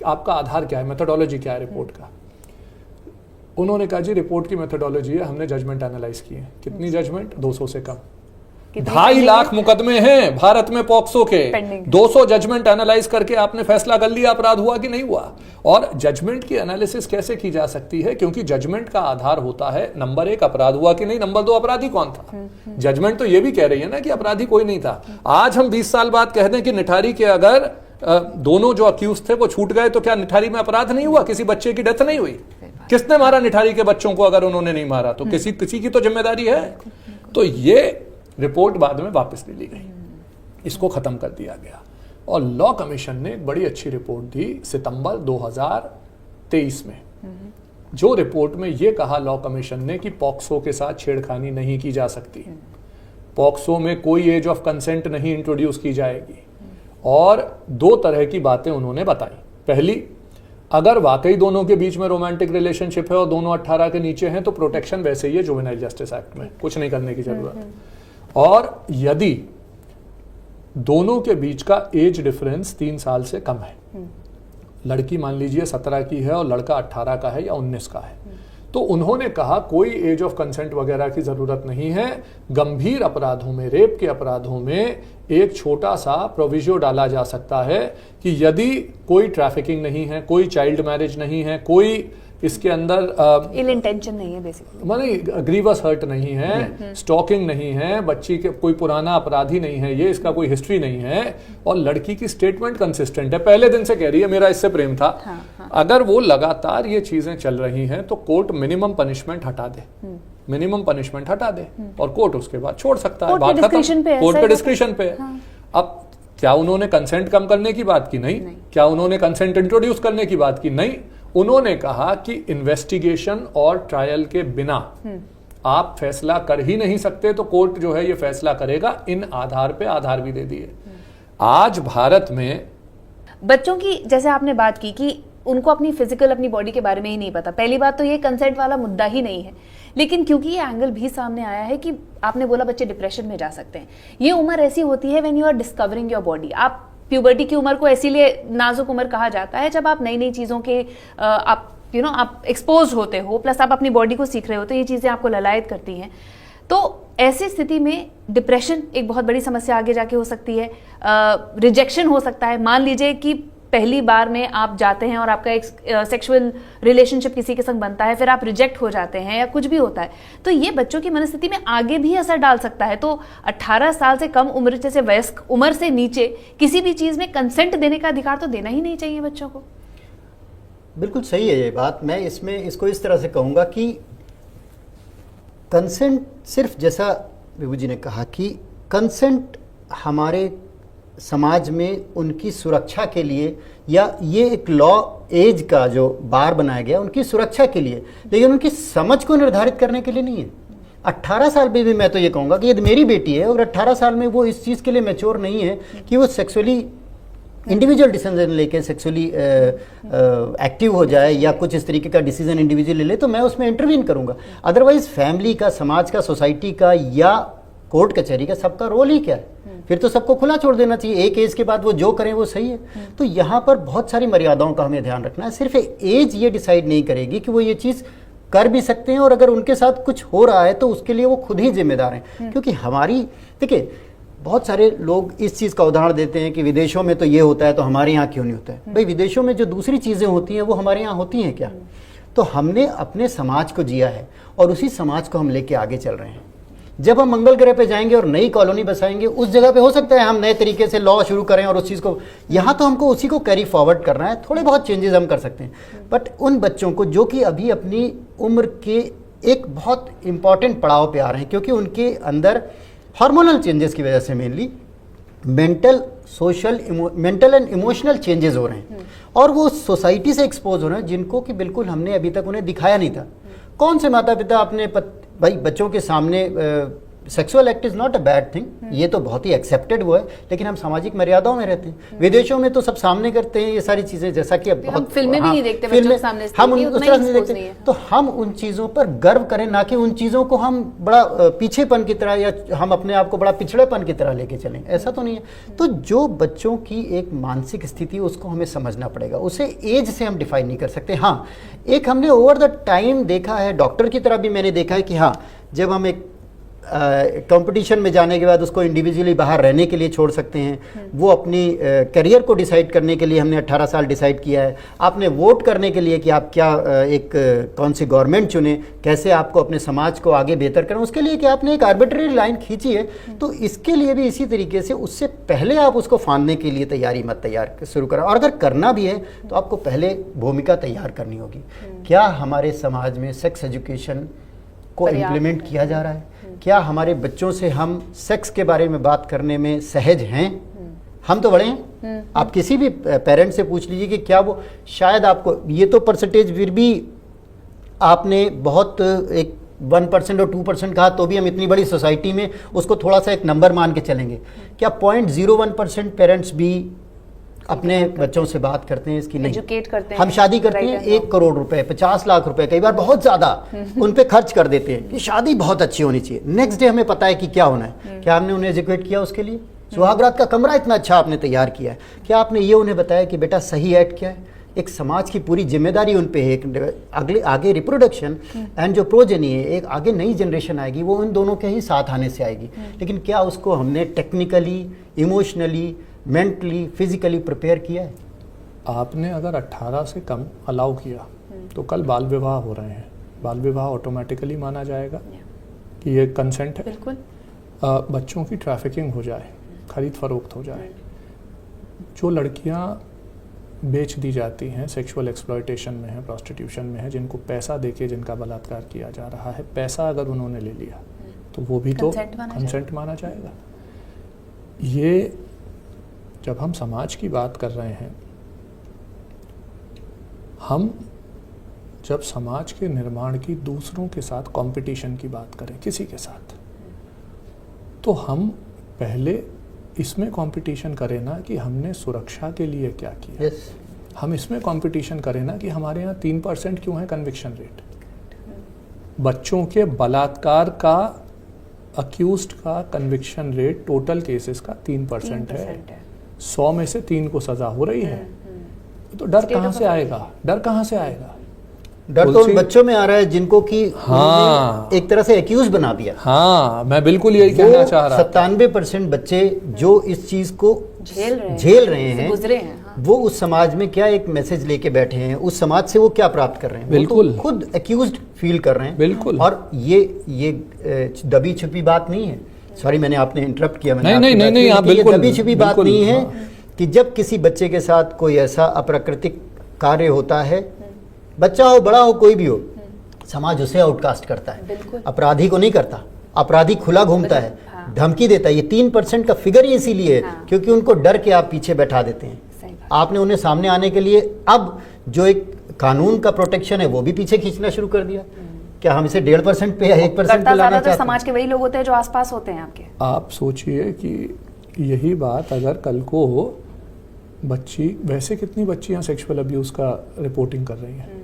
आपका आधार क्या है, मेथोडोलॉजी क्या है रिपोर्ट का। उन्होंने कहा जी रिपोर्ट की मेथोडोलॉजी है, हमने जजमेंट एनालाइज किए। कितनी जजमेंट? 200 से कम। 2.5 लाख मुकदमे हैं भारत में पॉक्सो के, 200 जजमेंट एनालाइज करके आपने फैसला कर लिया अपराध हुआ कि नहीं हुआ। और जजमेंट की एनालिसिस कैसे की जा सकती है? क्योंकि जजमेंट का आधार होता है नंबर 1 अपराध हुआ कि नहीं, नंबर 2 अपराधी कौन था। जजमेंट तो ये भी कह रही है ना कि अपराधी कोई नहीं था। आज हम 20 साल बाद कह दें कि निठारी के अगर दोनों जो अक्यूज थे वो छूट गए तो क्या निठारी में अपराध नहीं हुआ? किसी बच्चे की डेथ नहीं हुई? किसने मारा निठारी के बच्चों को? अगर उन्होंने नहीं मारा तो किसी की तो जिम्मेदारी है। तो ये रिपोर्ट बाद में वापस ले ली गई, इसको खत्म कर दिया गया। और लॉ कमीशन ने एक बड़ी अच्छी रिपोर्ट दी सितंबर 2023 में। जो रिपोर्ट में ये कहा लॉ कमीशन ने कि पॉक्सो के साथ छेड़खानी नहीं की जा सकती, पॉक्सो में कोई एज ऑफ कंसेंट नहीं इंट्रोड्यूस की जाएगी। और 2 तरह की बातें उन्होंने बताई। पहली, अगर वाकई दोनों के बीच में रोमांटिक रिलेशनशिप है और दोनों 18 के नीचे हैं तो प्रोटेक्शन वैसे ही है जुवेनाइल जस्टिस एक्ट में, कुछ नहीं करने की जरूरत है। और यदि दोनों के बीच का एज डिफरेंस 3 साल से कम है, लड़की मान लीजिए 17 की है और लड़का 18 का है या 19 का है, तो उन्होंने कहा कोई एज ऑफ कंसेंट वगैरह की जरूरत नहीं है। गंभीर अपराधों में, रेप के अपराधों में एक छोटा सा प्रोविजो डाला जा सकता है कि यदि कोई ट्रैफिकिंग नहीं है, कोई चाइल्ड मैरिज नहीं है, कोई इसके अंदर इल इंटेंशन नहीं है, बेसिकली माने ग्रीवस हर्ट नहीं है, स्टॉकिंग नहीं है, बच्ची के कोई पुराना अपराधी नहीं है, ये इसका कोई हिस्ट्री नहीं है, और लड़की की स्टेटमेंट कंसिस्टेंट है, पहले दिन से कह रही है मेरा इससे प्रेम था। अगर वो लगातार ये चीजें चल रही हैं तो कोर्ट मिनिमम पनिशमेंट हटा दे, मिनिमम पनिशमेंट हटा दे और कोर्ट उसके बाद छोड़ सकता है। बात खत्म, कोर्ट के डिस्क्रिप्शन पे। अब क्या उन्होंने कंसेंट कम करने की बात की? नहीं। क्या उन्होंने कंसेंट इंट्रोड्यूस करने की बात की? नहीं। उन्होंने कहा कि इन्वेस्टिगेशन और ट्रायल के बिना आप फैसला कर ही नहीं सकते, तो कोर्ट जो है ये फैसला करेगा। इन आधार पे आधार भी दे दिए। आज भारत में बच्चों की, जैसे आपने बात की कि उनको अपनी फिजिकल, अपनी बॉडी के बारे में ही नहीं पता, पहली बात तो ये कंसेंट वाला मुद्दा ही नहीं है। लेकिन क्योंकि ये एंगल भी सामने आया है कि आपने बोला बच्चे डिप्रेशन में जा सकते हैं, ये उम्र ऐसी होती है when you are discovering your body. आप प्यूबर्टी की उम्र को इसीलिए नाजुक उम्र कहा जाता है, जब आप नई नई चीज़ों के आप एक्सपोज होते हो, प्लस आप अपनी बॉडी को सीख रहे हो, तो ये चीज़ें आपको ललायत करती हैं। तो ऐसी स्थिति में डिप्रेशन एक बहुत बड़ी समस्या आगे जाके हो सकती है, रिजेक्शन हो सकता है। मान लीजिए कि पहली बार में आप जाते हैं और आपका एक सेक्सुअल रिलेशनशिप किसी के संग बनता है, फिर आप रिजेक्ट हो जाते हैं या कुछ भी होता है, तो ये बच्चों की मनस्थिति में आगे भी असर डाल सकता है। तो 18 साल से कम उम्र, जैसे वयस्क उम्र से नीचे किसी भी चीज में कंसेंट देने का अधिकार तो देना ही नहीं चाहिए बच्चों को। बिल्कुल सही है ये बात। मैं इसमें इसको इस तरह से कहूँगा कि कंसेंट सिर्फ, जैसा विभू जी ने कहा कि कंसेंट हमारे समाज में उनकी सुरक्षा के लिए, या ये एक लॉ एज का जो बार बनाया गया उनकी सुरक्षा के लिए, लेकिन उनकी समझ को निर्धारित करने के लिए नहीं है। 18 साल में भी मैं तो ये कहूँगा कि यदि मेरी बेटी है और 18 साल में वो इस चीज़ के लिए मैच्योर नहीं है कि वो सेक्सुअली इंडिविजुअल डिसीजन लेके सेक्सुअली एक्टिव हो जाए या कुछ इस तरीके का डिसीजन इंडिविजुअल ले ले, तो मैं उसमें इंटरवीन करूँगा। अदरवाइज फैमिली का, समाज का, सोसाइटी का या कोर्ट कचहरी का सबका रोल ही क्या है? फिर तो सबको खुला छोड़ देना चाहिए, एक एज के बाद वो जो करें वो सही है। तो यहाँ पर बहुत सारी मर्यादाओं का हमें ध्यान रखना है। सिर्फ एज ये डिसाइड नहीं करेगी कि वो ये चीज़ कर भी सकते हैं, और अगर उनके साथ कुछ हो रहा है तो उसके लिए वो खुद ही जिम्मेदार हैं। क्योंकि हमारी, देखिए, बहुत सारे लोग इस चीज़ का उदाहरण देते हैं कि विदेशों में तो ये होता है तो हमारे यहाँ क्यों नहीं होता है। भाई, विदेशों में जो दूसरी चीज़ें होती हैं वो हमारे यहाँ होती हैं क्या? तो हमने अपने समाज को जिया है और उसी समाज को हम लेके आगे चल रहे हैं। जब हम मंगल ग्रह पे जाएंगे और नई कॉलोनी बसाएंगे, उस जगह पे हो सकता है हम नए तरीके से लॉ शुरू करें और उस चीज़ को, यहाँ तो हमको उसी को कैरी फॉरवर्ड करना है। थोड़े बहुत चेंजेस हम कर सकते हैं, बट उन बच्चों को जो कि अभी अपनी उम्र के एक बहुत इंपॉर्टेंट पड़ाव पे आ रहे हैं, क्योंकि उनके अंदर हार्मोनल चेंजेस की वजह से mainly mental, social, mental and emotional changes हो रहे हैं, और वो सोसाइटी से एक्सपोज हो रहे हैं जिनको कि बिल्कुल हमने अभी तक उन्हें दिखाया नहीं था। कौन से माता पिता अपने भाई बच्चों के सामने sexual act is not a bad thing, ये तो बहुत ही एक्सेप्टेड वो है, लेकिन हम सामाजिक मर्यादाओं में रहते हैं। विदेशों में तो सब सामने करते हैं ये सारी चीजें, जैसा कि अब हम फिल्में भी नहीं देखते, बच्चों के सामने हम उस तरह से नहीं देखते। तो हम उन चीजों पर गर्व करें, ना कि उन चीजों को हम बड़ा पीछेपन की तरह या हम अपने आप को बड़ा पिछड़ेपन की तरह लेके चलें, ऐसा तो नहीं है। तो जो बच्चों की एक मानसिक स्थिति उसको हमें समझना पड़ेगा, उसे एज से हम डिफाइन नहीं कर सकते। हाँ, एक हमने ओवर द टाइम देखा है, डॉक्टर की तरह भी मैंने देखा है कि हाँ, जब हम एक कंपटीशन में जाने के बाद उसको इंडिविजुअली बाहर रहने के लिए छोड़ सकते हैं। वो अपनी करियर को डिसाइड करने के लिए हमने 18 साल डिसाइड किया है। आपने वोट करने के लिए कि आप क्या एक कौन सी गवर्नमेंट चुने, कैसे आपको अपने समाज को आगे बेहतर करें, उसके लिए कि आपने एक आर्बिट्ररी लाइन खींची है। तो इसके लिए भी इसी तरीके से उससे पहले आप उसको फांदने के लिए तैयारी मत तैयार शुरू करें, और अगर करना भी है तो आपको पहले भूमिका तैयार करनी होगी। क्या हमारे समाज में सेक्स एजुकेशन को इम्प्लीमेंट किया जा रहा है? क्या हमारे बच्चों से हम सेक्स के बारे में बात करने में सहज हैं? हम तो बड़े हैं। आप किसी भी पेरेंट से पूछ लीजिए कि क्या वो, शायद आपको ये तो परसेंटेज फिर भी आपने बहुत एक 1% और 2% कहा, तो भी हम इतनी बड़ी सोसाइटी में उसको थोड़ा सा एक नंबर मान के चलेंगे। क्या 0.01% पेरेंट्स भी अपने बच्चों से बात करते हैं इसकी? नहीं। एजुकेट करते हैं। हम शादी करते हैं, 1 करोड़ रुपए, 50 लाख रुपए, कई बार बहुत ज्यादा उन पे खर्च कर देते हैं कि शादी बहुत अच्छी होनी चाहिए। नेक्स्ट डे हमें पता है कि क्या होना है। क्या हमने उन्हें एजुकेट किया उसके लिए? सुहागरात का कमरा इतना अच्छा आपने तैयार किया है, क्या आपने ये उन्हें बताया कि बेटा सही एक्ट क्या है? एक समाज की पूरी जिम्मेदारी उन पे है। एक आगे रिप्रोडक्शन एंड जो प्रोजेनी है, एक आगे नई जनरेशन आएगी, वो उन दोनों के ही साथ आने से आएगी। लेकिन क्या उसको हमने technically, emotionally, mentally, physically prepare किया है? आपने अगर 18 से कम अलाउ किया तो कल बाल विवाह हो रहे हैं, बाल विवाह ऑटोमेटिकली माना जाएगा कि ये कंसेंट है। बिल्कुल। बच्चों की ट्रैफिकिंग हो जाए, खरीद फरोख्त हो जाए, जो लड़कियां बेच दी जाती हैं, सेक्सुअल एक्सप्लॉयटेशन में है, प्रोस्टिट्यूशन में है, जिनको पैसा देके जिनका बलात्कार किया जा रहा है, पैसा अगर उन्होंने ले लिया तो वो भी तो कंसेंट माना जाएगा। ये जब हम समाज की बात कर रहे हैं, हम जब समाज के निर्माण की दूसरों के साथ कंपटीशन की बात करें, किसी के साथ, तो हम पहले इसमें कंपटीशन करें ना कि हमने सुरक्षा के लिए क्या किया। yes. हम इसमें कंपटीशन करें ना कि हमारे यहाँ 3% क्यों है कन्विक्शन रेट। बच्चों के बलात्कार का, अक्यूज्ड का कन्विक्शन रेट टोटल केसेस का 3% है। 100 में से 3 को सजा हो रही है। तो डर कहाँ से आएगा? डर कहाँ से आएगा? डर तो उन बच्चों में आ रहा है जिनको कि हाँ, एक तरह से एक्यूज बना दिया। हाँ, मैं बिल्कुल यही कहना चाह रहा। 97% बच्चे जो इस चीज को झेल रहे हैं, गुजरे हैं। वो उस समाज में क्या एक मैसेज लेके बैठे हैं, उस समाज से वो क्या प्राप्त कर रहे हैं, बिल्कुल वो तो खुद एक्यूज्ड फील कर रहे हैं। बिल्कुल। और ये दबी छुपी बात नहीं है। सॉरी, मैंने आपने इंटरप्ट किया। नहीं, आप ये बिल्कुल दबी छुपी बात बिल्कुल, नहीं है हाँ। कि जब किसी बच्चे के साथ कोई ऐसा अप्राकृतिक कार्य होता है, बच्चा हो बड़ा हो कोई भी हो, समाज उसे आउटकास्ट करता है, अपराधी को नहीं करता। अपराधी खुला घूमता है, धमकी देता है। ये 3% का फिगर ही इसीलिए है क्योंकि उनको डर के आप पीछे बैठा देते हैं। आपने उन्हें सामने आने के लिए अब जो एक कानून का प्रोटेक्शन है वो भी पीछे खींचना शुरू कर दिया। क्या हम इसे 1.5% पे या 1% पे लाना चाहते हैं? समाज के वही लोग होते हैं जो आसपास होते हैं आपके। आप सोचिए कि यही बात अगर कल को बच्ची, वैसे कितनी बच्चियां सेक्सुअल अब्यूज का रिपोर्टिंग कर रही हैं,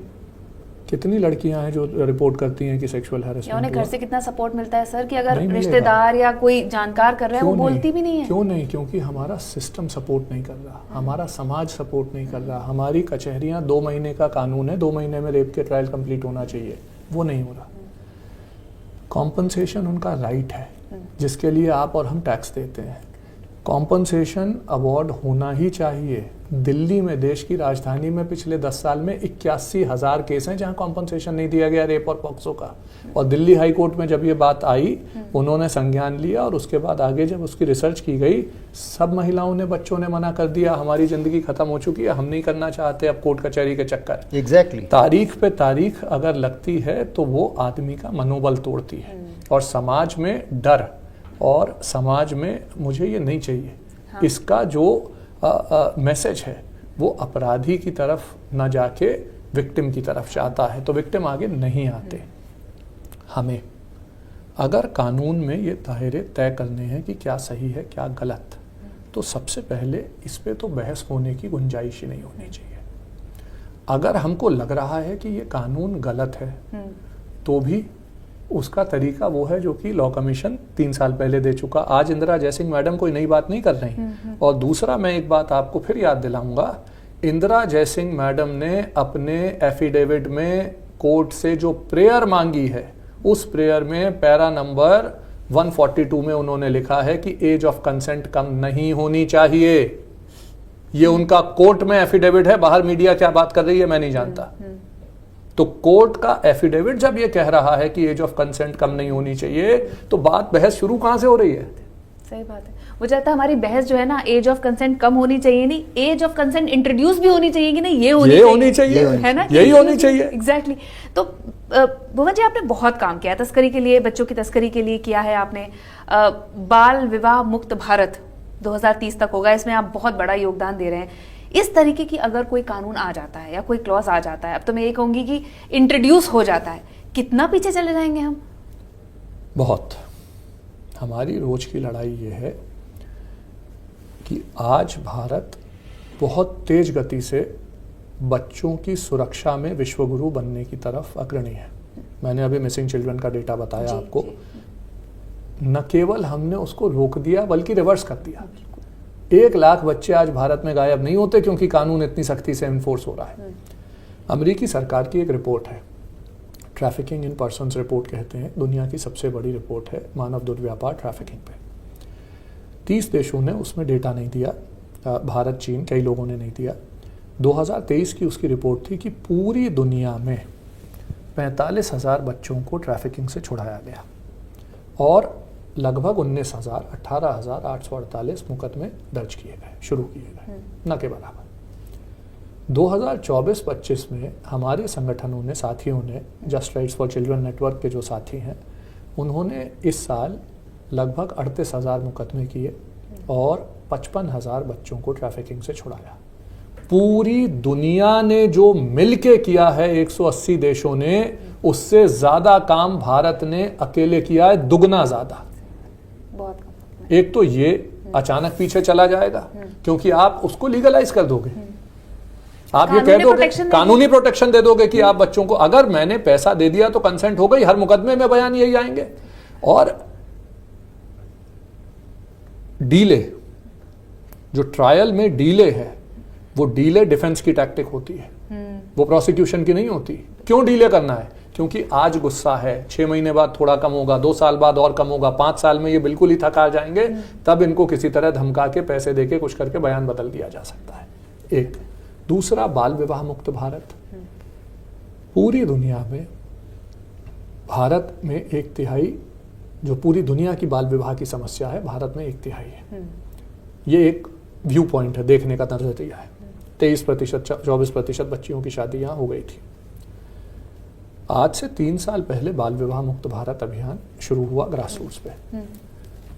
कितनी लड़कियां हैं जो रिपोर्ट करती हैं कि सेक्सुअल हैरेसमेंट, उन्हें घर से कितना सपोर्ट मिलता है सर कि अगर रिश्तेदार या कोई जानकार कर रहा है वो बोलती भी नहीं है। क्यों नहीं? क्योंकि हमारा सिस्टम सपोर्ट नहीं कर रहा, हमारा समाज सपोर्ट नहीं कर रहा। हमारी कचहरियां 2 महीने का कानून है, 2 महीने में रेप के ट्रायल कंप्लीट होना चाहिए, वो नहीं हो रहा। कॉम्पनसेशन उनका राइट है जिसके लिए आप और हम टैक्स देते हैं। कॉम्पनसेशन अवार्ड होना ही चाहिए। दिल्ली में, देश की राजधानी में, पिछले 10 साल में 81,000 केस हैं जहां कॉम्पनसेशन नहीं दिया गया रेप और पॉक्सो का। और दिल्ली हाई कोर्ट में जब ये बात आई, उन्होंने संज्ञान लिया और उसके बाद आगे जब उसकी रिसर्च की गई, सब महिलाओं ने, बच्चों ने मना कर दिया, हमारी जिंदगी खत्म हो चुकी है, हम नहीं करना चाहते अब कोर्ट कचहरी के चक्कर। एग्जैक्टली। तारीख पे तारीख अगर लगती है तो वो आदमी का मनोबल तोड़ती है। और समाज में डर, और समाज में मुझे ये नहीं चाहिए। इसका जो मैसेज है वो अपराधी की तरफ न जाके विक्टिम की तरफ जाता है, तो विक्टिम आगे नहीं आते। हमें अगर कानून में ये दायरे तय करने हैं कि क्या सही है क्या गलत, तो सबसे पहले इस पे तो बहस होने की गुंजाइश ही नहीं होनी चाहिए। अगर हमको लग रहा है कि ये कानून गलत है तो भी उसका तरीका वो है जो कि लॉ कमीशन 3 साल पहले दे चुका। आज इंदिरा जयसिंह मैडम कोई नई बात नहीं कर रही। और दूसरा, मैं एक बात आपको फिर याद दिलाऊंगा, इंदिरा जयसिंह मैडम ने अपने एफिडेविट में कोर्ट से जो प्रेयर मांगी है, उस प्रेयर में पैरा नंबर 142 में उन्होंने लिखा है कि एज ऑफ कंसेंट कम नहीं होनी चाहिए। ये उनका कोर्ट में एफिडेविट है, बाहर मीडिया क्या बात कर रही है मैं नहीं जानता। तो कोर्ट का एफिडेविट जब ये कह रहा है कि एज ऑफ कंसेंट कम नहीं होनी चाहिए, तो बात, बहस शुरू कहां से हो रही है? सही बात है। मुझे लगता है हमारी बहस जो है ना, एज ऑफ कंसेंट कम होनी चाहिए नहीं, एज ऑफ कंसेंट इंट्रोड्यूस भी होनी चाहिए कि नहीं, ये होनी चाहिए, है ना, यही होनी चाहिए। एग्जैक्टली। तो भुवन जी, आपने बहुत काम किया है तस्करी के लिए, बच्चों की तस्करी के लिए किया है आपने। बाल विवाह मुक्त भारत 2030 तक होगा, इसमें आप बहुत बड़ा योगदान दे रहे हैं। इस तरीके की अगर कोई कानून आ जाता है या कोई क्लॉज आ जाता है, अब तो मैं ये कहूंगी कि इंट्रोड्यूस हो जाता है, कितना पीछे चले जाएंगे हम? बहुत। हमारी रोज की लड़ाई ये है कि आज भारत बहुत तेज गति से बच्चों की सुरक्षा में विश्वगुरु बनने की तरफ अग्रणी है। मैंने अभी मिसिंग चिल्ड्रन का डेटा बताया आपको। न केवल हमने उसको रोक दिया बल्कि रिवर्स कर दिया। 1 लाख बच्चे आज भारत में गायब नहीं होते क्योंकि कानून इतनी सख्ती से इन्फोर्स हो रहा है। अमेरिकी सरकार की एक रिपोर्ट है, ट्रैफिकिंग इन पर्सन्स रिपोर्ट कहते हैं, दुनिया की सबसे बड़ी रिपोर्ट है मानव दुर्व्यापार ट्रैफिकिंग पे। 30 देशों ने उसमें डेटा नहीं दिया, भारत, चीन, कई लोगों ने नहीं दिया। 2023 की उसकी रिपोर्ट थी कि पूरी दुनिया में 45,000 बच्चों को ट्रैफिकिंग से छुड़ाया गया और लगभग 18,848 मुकदमे दर्ज किए गए, शुरू किए गए, न के बराबर। 2024-25 में हमारे संगठनों ने, साथियों ने, just rights for children network के जो साथी हैं, उन्होंने इस साल लगभग 38,000 मुकदमे किए और 55,000 बच्चों को ट्रैफिकिंग से छुड़ाया। पूरी दुनिया ने जो मिलके किया है, 180 देशों ने, उससे ज्यादा काम भारत ने अकेले किया है, दुगना ज्यादा। एक तो ये अचानक पीछे चला जाएगा क्योंकि आप उसको लीगलाइज कर दोगे, आप ये कह दोगे, कानूनी प्रोटेक्शन दे दोगे कि आप बच्चों को, अगर मैंने पैसा दे दिया तो कंसेंट हो गई, हर मुकदमे में बयान यही आएंगे। और डीले, जो ट्रायल में डीले है, वो डीले डिफेंस की टैक्टिक होती है, वो प्रोसिक्यूशन की नहीं होती। क्यों डीले करना है? क्योंकि आज गुस्सा है, 6 महीने बाद थोड़ा कम होगा, 2 साल बाद और कम होगा, 5 साल में ये बिल्कुल ही थका जाएंगे, तब इनको किसी तरह धमका के, पैसे देके, कुछ करके बयान बदल दिया जा सकता है। एक। दूसरा, बाल विवाह मुक्त भारत। पूरी दुनिया में भारत में 1/3 जो पूरी दुनिया की बाल विवाह की समस्या है, भारत में 1/3 है। ये एक व्यू पॉइंट है, देखने का नजरिया है। 23%, 24% बच्चियों की शादी यहाँ हो गई थी। आज से 3 साल पहले बाल विवाह मुक्त भारत अभियान शुरू हुआ ग्रास रूट्स पे।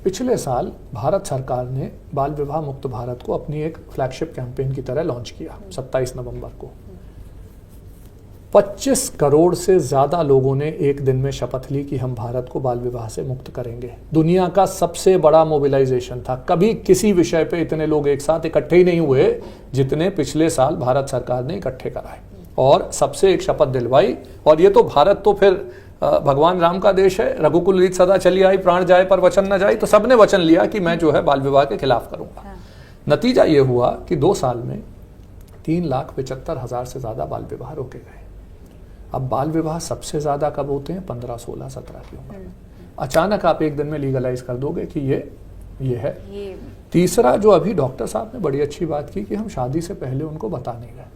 पिछले साल भारत सरकार ने बाल विवाह मुक्त भारत को अपनी एक फ्लैगशिप कैंपेन की तरह लॉन्च किया 27 नवंबर को। 25 करोड़ से ज्यादा लोगों ने एक दिन में शपथ ली कि हम भारत को बाल विवाह से मुक्त करेंगे। दुनिया का सबसे बड़ा मोबिलाइजेशन था। कभी किसी विषय पे इतने लोग एक साथ इकट्ठे ही नहीं हुए जितने पिछले साल भारत सरकार ने इकट्ठे कराए और सबसे एक शपथ दिलवाई। और ये तो भारत तो फिर भगवान राम का देश है, रघुकुल रीत सदा चली आई, प्राण जाए पर वचन न जाए। तो सबने वचन लिया कि मैं जो है बाल विवाह के खिलाफ करूंगा। नतीजा ये हुआ कि 2 साल में 3,75,000 से ज्यादा बाल विवाह रोके गए। अब बाल विवाह सबसे ज्यादा कब होते हैं? 15, 16, 17 की उम्र में। अचानक आप एक दिन में लीगलाइज कर दोगे कि ये है। तीसरा, जो अभी डॉक्टर साहब ने बड़ी अच्छी बात की कि हम शादी से पहले उनको बता नहीं रहे।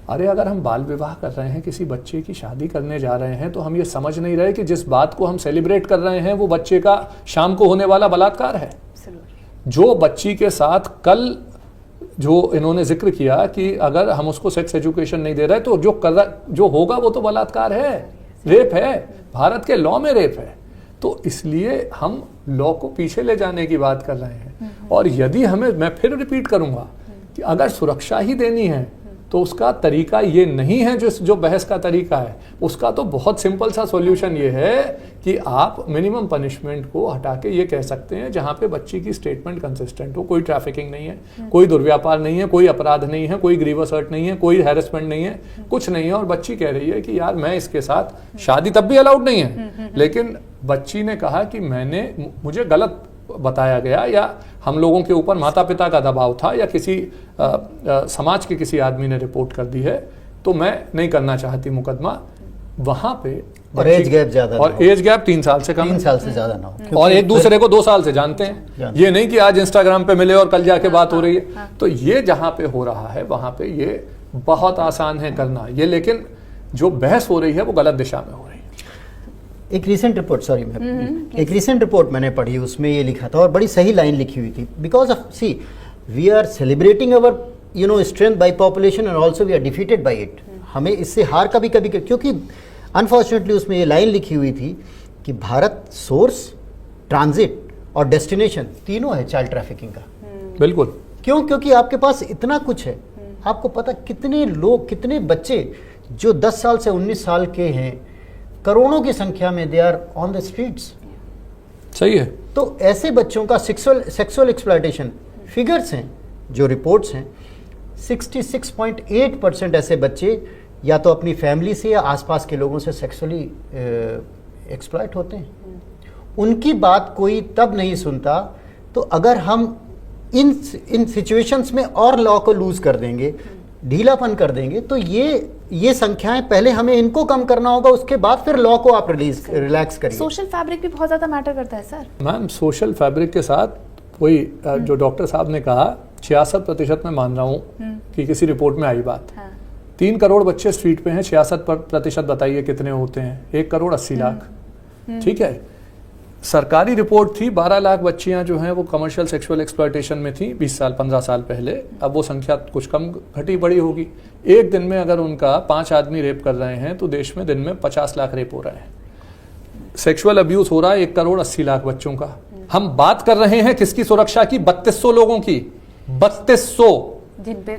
अरे अगर हम बाल विवाह कर रहे हैं, किसी बच्चे की शादी करने जा रहे हैं, तो हम ये समझ नहीं रहे कि जिस बात को हम सेलिब्रेट कर रहे हैं वो बच्चे का शाम को होने वाला बलात्कार है। जो बच्ची के साथ कल जो इन्होंने जिक्र किया कि अगर हम उसको सेक्स एजुकेशन नहीं दे रहे तो जो होगा वो तो बलात्कार है, रेप है। भारत के लॉ में रेप है। तो इसलिए हम लॉ को पीछे ले जाने की बात कर रहे हैं। और यदि हमें, मैं फिर रिपीट करूंगा कि अगर सुरक्षा ही देनी है तो उसका तरीका ये नहीं है जो बहस का तरीका है। उसका तो बहुत सिंपल सा सॉल्यूशन ये है कि आप मिनिमम पनिशमेंट को हटा के ये कह सकते हैं जहां पे बच्ची की स्टेटमेंट कंसिस्टेंट हो, कोई ट्रैफिकिंग नहीं है, कोई दुर्व्यापार नहीं है, कोई अपराध नहीं है, कोई ग्रीवस हर्ट नहीं है, कोई हैरेसमेंट नहीं है, कुछ नहीं है। और बच्ची कह रही है कि यार मैं इसके साथ, शादी तब भी अलाउड नहीं है, लेकिन बच्ची ने कहा कि मुझे गलत बताया गया, या हम लोगों के ऊपर माता पिता का दबाव था, या किसी समाज के किसी आदमी ने रिपोर्ट कर दी है, तो मैं नहीं करना चाहती मुकदमा। वहां पे और एज गैप ज्यादा, और एज गैप 3 साल से कम, 3 साल से ज्यादा ना हो, और एक दूसरे को 2 साल से जानते हैं। ये नहीं कि आज इंस्टाग्राम पे मिले और कल जाके बात हो रही है। तो ये जहां पे हो रहा है वहां पे ये बहुत आसान है करना ये, लेकिन जो बहस हो रही है वो गलत दिशा में हो रही है। एक रीसेंट रिपोर्ट मैंने पढ़ी, उसमें ये लिखा था और बड़ी सही लाइन लिखी हुई थी। Because of see we are celebrating our strength by population and also we are defeated by it. हमें इससे हार कभी क्योंकि अनफॉर्चुनेटली उसमें ये लाइन लिखी हुई थी कि भारत सोर्स, ट्रांजिट और डेस्टिनेशन तीनों है चाइल्ड ट्रैफिकिंग का। बिल्कुल। क्यों? क्योंकि आपके पास इतना कुछ है। आपको पता कितने लोग, कितने बच्चे जो 10 साल से 19 साल के हैं, करोड़ों की संख्या में they are on the streets. सही है। तो ऐसे बच्चों का सेक्सुअल एक्सप्लॉयटेशन, फिगर्स हैं जो रिपोर्ट्स हैं, 66.8% ऐसे बच्चे या तो अपनी फैमिली से या आसपास के लोगों से सेक्सुअली एक्सप्लॉयट होते हैं। उनकी बात कोई तब नहीं सुनता। तो अगर हम इन सिचुएशंस में और लॉ को लूज कर देंगे, ढीलापन कर देंगे, तो ये संख्याएं पहले हमें इनको कम करना होगा, उसके बाद फिर लॉ को आप रिलैक्स करिए। सोशल फैब्रिक भी बहुत ज्यादा मैटर करता है सर। मैम, सोशल फैब्रिक के साथ वही जो डॉक्टर साहब ने कहा 66% में मान रहा हूँ कि किसी रिपोर्ट में आई बात। 3 करोड़ बच्चे स्ट्रीट पे हैं, 66% बताइए कितने होते हैं? 1 करोड़ 80 लाख। ठीक है। सरकारी रिपोर्ट थी 12 लाख बच्चियां जो हैं वो कमर्शियल सेक्सुअल एक्सप्लॉयटेशन में थी 20 साल 15 साल पहले। अब वो संख्या कुछ कम घटी बढ़ी होगी। एक दिन में अगर उनका 5 आदमी रेप कर रहे हैं तो देश में दिन में 50 लाख रेप हो रहे हैं। सेक्सुअल अब्यूज हो रहा है 1 करोड़ 80 लाख बच्चों का। हम बात कर रहे हैं किसकी सुरक्षा की? 3200 लोगों की। 3200,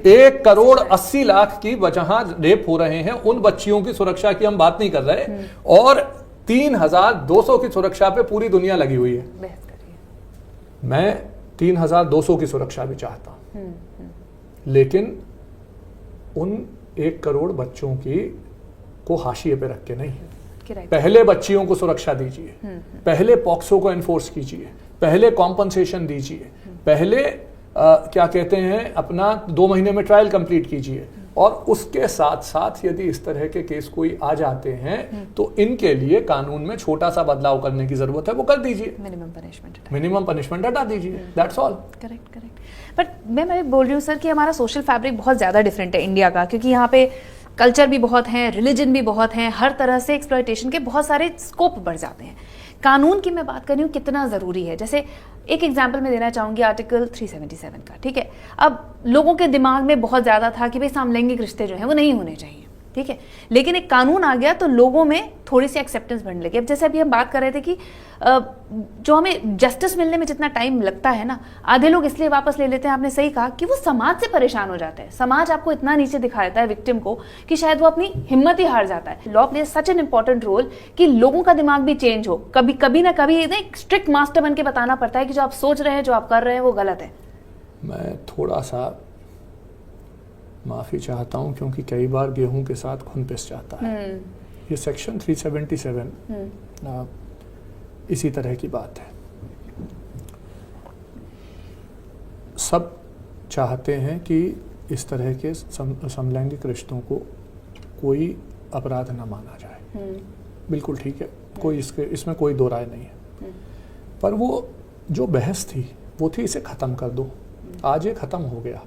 1 करोड़ 80 लाख की जहां रेप हो रहे हैं उन बच्चियों की सुरक्षा की हम बात नहीं कर रहे। और 3200 की सुरक्षा पे पूरी दुनिया लगी हुई है। मैं 3200 की सुरक्षा भी चाहता हूं, लेकिन उन 1 करोड़ बच्चों की को हाशिए पे रख के नहीं। पहले बच्चियों को सुरक्षा दीजिए, पहले पॉक्सो को एनफोर्स कीजिए, पहले कॉम्पनसेशन दीजिए, पहले क्या कहते हैं अपना 2 महीने में ट्रायल कंप्लीट कीजिए, और उसके साथ साथ यदि इस तरह के केस कोई आ जाते हैं तो इनके लिए कानून में छोटा सा बदलाव करने की जरूरत है, वो कर दीजिए। मिनिमम पनिशमेंट हटा दीजिए, दैट्स ऑल। करेक्ट। बट मैं बोल रही हूँ सर कि हमारा सोशल फैब्रिक बहुत ज़्यादा डिफरेंट है इंडिया का, क्योंकि यहाँ पे कल्चर भी बहुत है, रिलीजन भी बहुत है, हर तरह से एक्सप्लॉयटेशन के बहुत सारे स्कोप बढ़ जाते हैं। कानून की मैं बात कर रही हूँ कितना ज़रूरी है। जैसे एक एग्जांपल मैं देना चाहूँगी आर्टिकल 377 का, ठीक है। अब लोगों के दिमाग में बहुत ज़्यादा था कि भाई समलैंगिक रिश्ते जो हैं वो नहीं होने चाहिए, ठीक है, लेकिन एक कानून आ गया तो लोगों में थोड़ी सी एक्सेप्टेंस बढ़ने लगी। अब जैसे अभी हम बात कर रहे थे कि जो हमें जस्टिस मिलने में जितना टाइम लगता है ना, आधे लोग इसलिए वापस ले लेते हैं, आपने सही कहा, कि वो समाज से परेशान हो जाते हैं। समाज आपको इतना नीचे दिखा देता है विक्टिम को कि शायद वो अपनी हिम्मत ही हार जाता है। Law plays such an important role कि लोगों का दिमाग भी चेंज हो। कभी ना कभी एक स्ट्रिक्ट मास्टर बन के बताना पड़ता है कि जो आप सोच रहे हैं, जो आप कर रहे हैं, वो गलत है। मैं थोड़ा सा माफ़ी चाहता हूँ क्योंकि कई बार गेहूं के साथ खून पिस जाता है। ये सेक्शन 377 इसी तरह की बात है। सब चाहते हैं कि इस तरह के समलैंगिक रिश्तों को कोई अपराध न माना जाए, बिल्कुल ठीक है, कोई इसमें कोई दो राय नहीं है। पर वो जो बहस थी वो थी इसे ख़त्म कर दो। आज ये ख़त्म हो गया।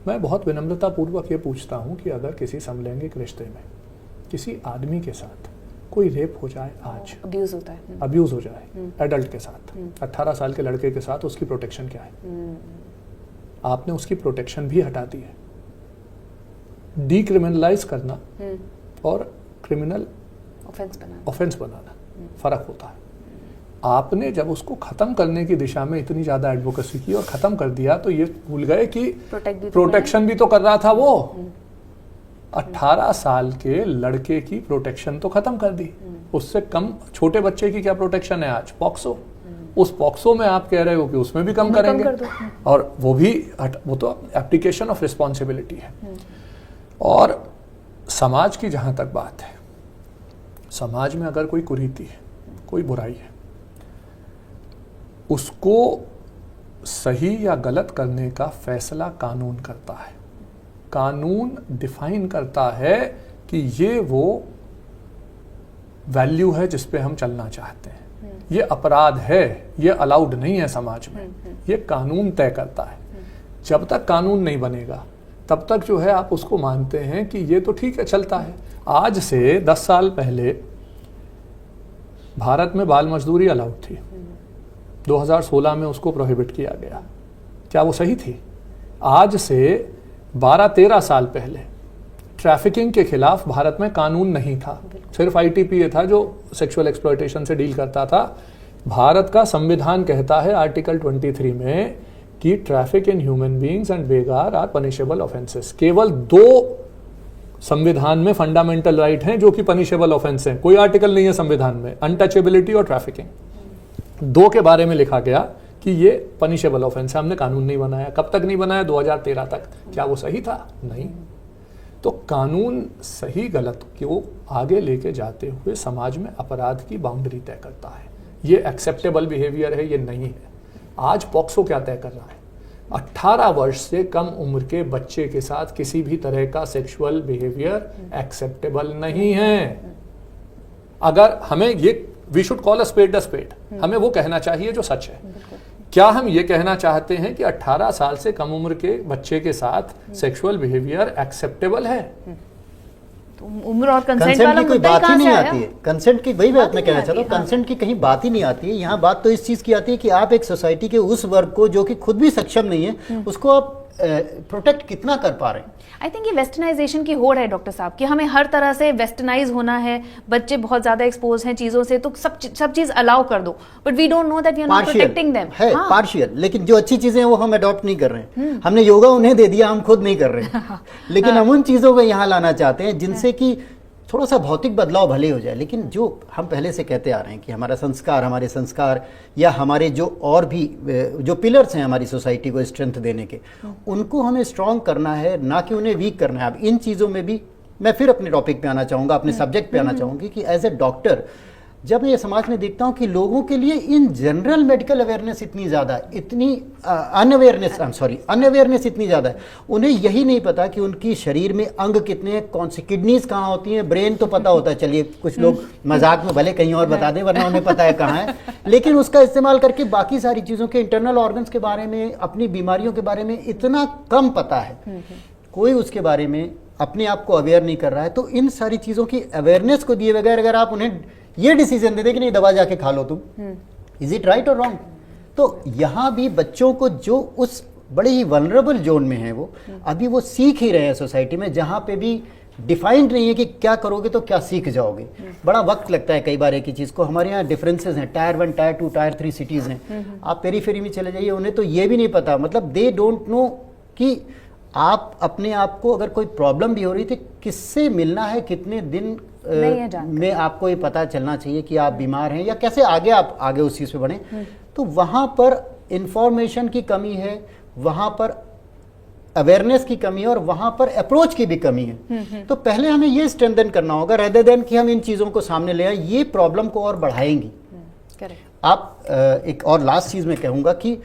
मैं बहुत विनम्रता पूर्वक ये पूछता हूँ कि अगर किसी समलैंगिक रिश्ते में किसी आदमी के साथ कोई रेप हो जाए, आज अब्यूज़ हो जाए एडल्ट के साथ, 18 साल के लड़के के साथ, उसकी प्रोटेक्शन क्या है? आपने उसकी प्रोटेक्शन भी हटा दी है। डीक्रिमिनलाइज करना और क्रिमिनल ऑफेंस बनाना फर्क होता है। आपने जब उसको खत्म करने की दिशा में इतनी ज्यादा एडवोकेसी की और खत्म कर दिया तो ये भूल गए कि प्रोटेक्शन भी तो कर रहा था वो। 18 साल के लड़के की प्रोटेक्शन तो खत्म कर दी। उससे कम छोटे बच्चे की क्या प्रोटेक्शन है आज? पॉक्सो। उस पॉक्सो में आप कह रहे हो कि उसमें भी कम करेंगे, और वो तो एप्लीकेशन ऑफ रिस्पॉन्सिबिलिटी है। और समाज की जहां तक बात है, समाज में अगर कोई कुरीति है, कोई बुराई है, उसको सही या गलत करने का फैसला कानून करता है। कानून डिफाइन करता है कि ये वो वैल्यू है जिस पे हम चलना चाहते हैं, ये अपराध है, ये अलाउड नहीं है समाज में, ये कानून तय करता है। जब तक कानून नहीं बनेगा तब तक जो है आप उसको मानते हैं कि ये तो ठीक है, चलता है। आज से 10 साल पहले भारत में बाल मजदूरी अलाउड थी, 2016 में उसको प्रोहिबिट किया गया। क्या वो सही थी? आज से 12-13 साल पहले ट्रैफिकिंग के खिलाफ भारत में कानून नहीं था, सिर्फ ITPA था जो सेक्सुअल एक्सप्लॉयटेशन से डील करता था। भारत का संविधान कहता है आर्टिकल 23 में कि traffic in human beings and begar are punishable offences. केवल 2 संविधान में फंडामेंटल राइट हैं जो कि पनिशेबल ऑफेंस हैं। कोई आर्टिकल नहीं है संविधान में, अनटचेबिलिटी और ट्रैफिकिंग। 2 के बारे में लिखा गया कि ये पनिशेबल ऑफेंस है। हमने कानून नहीं बनाया। कब तक नहीं बनाया? 2013 तक। क्या वो सही था? नहीं। तो कानून सही गलत को आगे लेके जाते हुए समाज में अपराध की बाउंड्री तय करता है। ये एक्सेप्टेबल बिहेवियर है, ये नहीं है। आज पॉक्सो क्या तय कर रहा है? 18 वर्ष से कम उम्र के बच्चे के साथ किसी भी तरह का सेक्सुअल बिहेवियर एक्सेप्टेबल नहीं है। अगर हमें ये we should call a spade, हमें वो कहना चाहिए जो सच है। क्या हम ये कहना चाहते हैं कि 18 साल से कम उम्र के बच्चे के साथ सेक्सुअल बिहेवियर एक्सेप्टेबल है? तो उम्र और कंसेंट वाला की कोई बात ही नहीं आती है। कंसेंट की वही बात मैं कहना चाहता हूँ, कंसेंट की कहीं बात ही नहीं आती है। यहाँ बात तो इस चीज की आती है कि आप एक सोसाइटी के उस वर्ग को जो कि खुद भी सक्षम नहीं है, उसको आप प्रोटेक्ट कितना कर पा रहे हैं। आई थिंक ये वेस्टर्नाइजेशन की होड़ है डॉक्टर साहब कि हमें हर तरह से वेस्टर्नाइज होना है। बच्चे बहुत ज्यादा एक्सपोज हैं चीजों से, तो सब चीज अलाउ कर दो, but we don't know that we are not protecting them. है पार्शियल, लेकिन जो अच्छी चीजें हैं वो हम अडॉप्ट नहीं कर रहे हैं। हमने योगा उन्हें दे दिया, हम खुद नहीं कर रहे हैं। लेकिन हम उन चीजों को यहाँ लाना चाहते हैं जिनसे कि थोड़ा सा भौतिक बदलाव भले हो जाए, लेकिन जो हम पहले से कहते आ रहे हैं कि हमारे संस्कार या हमारे जो और भी जो पिलर्स हैं हमारी सोसाइटी को स्ट्रेंथ देने के, उनको हमें स्ट्रांग करना है, ना कि उन्हें वीक करना है। अब इन चीज़ों में भी मैं फिर अपने टॉपिक पे आना चाहूँगा, अपने सब्जेक्ट पे आना चाहूँगी कि एज ए डॉक्टर जब मैं ये समाज में देखता हूँ कि लोगों के लिए इन जनरल मेडिकल अवेयरनेस इतनी ज़्यादा है, इतनी अनअवेयरनेस इतनी ज़्यादा है, उन्हें यही नहीं पता कि उनकी शरीर में अंग कितने हैं, कौन सी किडनीज कहाँ होती हैं, ब्रेन तो पता होता है, चलिए कुछ लोग मजाक में भले कहीं और बता दें वरना उन्हें पता है कहाँ है, लेकिन उसका इस्तेमाल करके बाकी सारी चीज़ों के इंटरनल ऑर्गन्स के बारे में, अपनी बीमारियों के बारे में इतना कम पता है, कोई उसके बारे में अपने आप को अवेयर नहीं कर रहा है। तो इन सारी चीज़ों की अवेयरनेस को दिए बगैर अगर आप उन्हें ये डिसीजन दे दे कि नहीं दवा जाके खा लो तुम, इज इट राइट और रॉन्ग? तो यहाँ भी बच्चों को जो उस बड़े ही वल्नरेबल जोन में है, वो अभी वो सीख ही रहे हैं सोसाइटी में, जहाँ पे भी डिफाइंड नहीं है कि क्या करोगे तो क्या सीख जाओगे। बड़ा वक्त लगता है कई बार एक ही चीज़ को। हमारे यहाँ डिफरेंसेस हैं, टायर 1, टायर 2, टायर 3 सिटीज़ हैं। आप पेरीफेरी में चले जाइए, उन्हें तो ये भी नहीं पता, मतलब दे डोंट नो कि आप अपने आप को अगर कोई प्रॉब्लम भी हो रही थी किससे मिलना है, कितने दिन में आपको ये पता चलना चाहिए कि आप बीमार हैं, या कैसे आप आगे उस चीज़ पे बढ़े। तो वहाँ पर इंफॉर्मेशन की कमी है, वहाँ पर अवेयरनेस की कमी है, और वहाँ पर अप्रोच की भी कमी है। तो पहले हमें ये स्ट्रेंथन करना होगा, रेदर देन कि हम इन चीज़ों को सामने ले आए, ये प्रॉब्लम को और बढ़ाएंगी। आप एक और लास्ट चीज़ में कहूँगा कि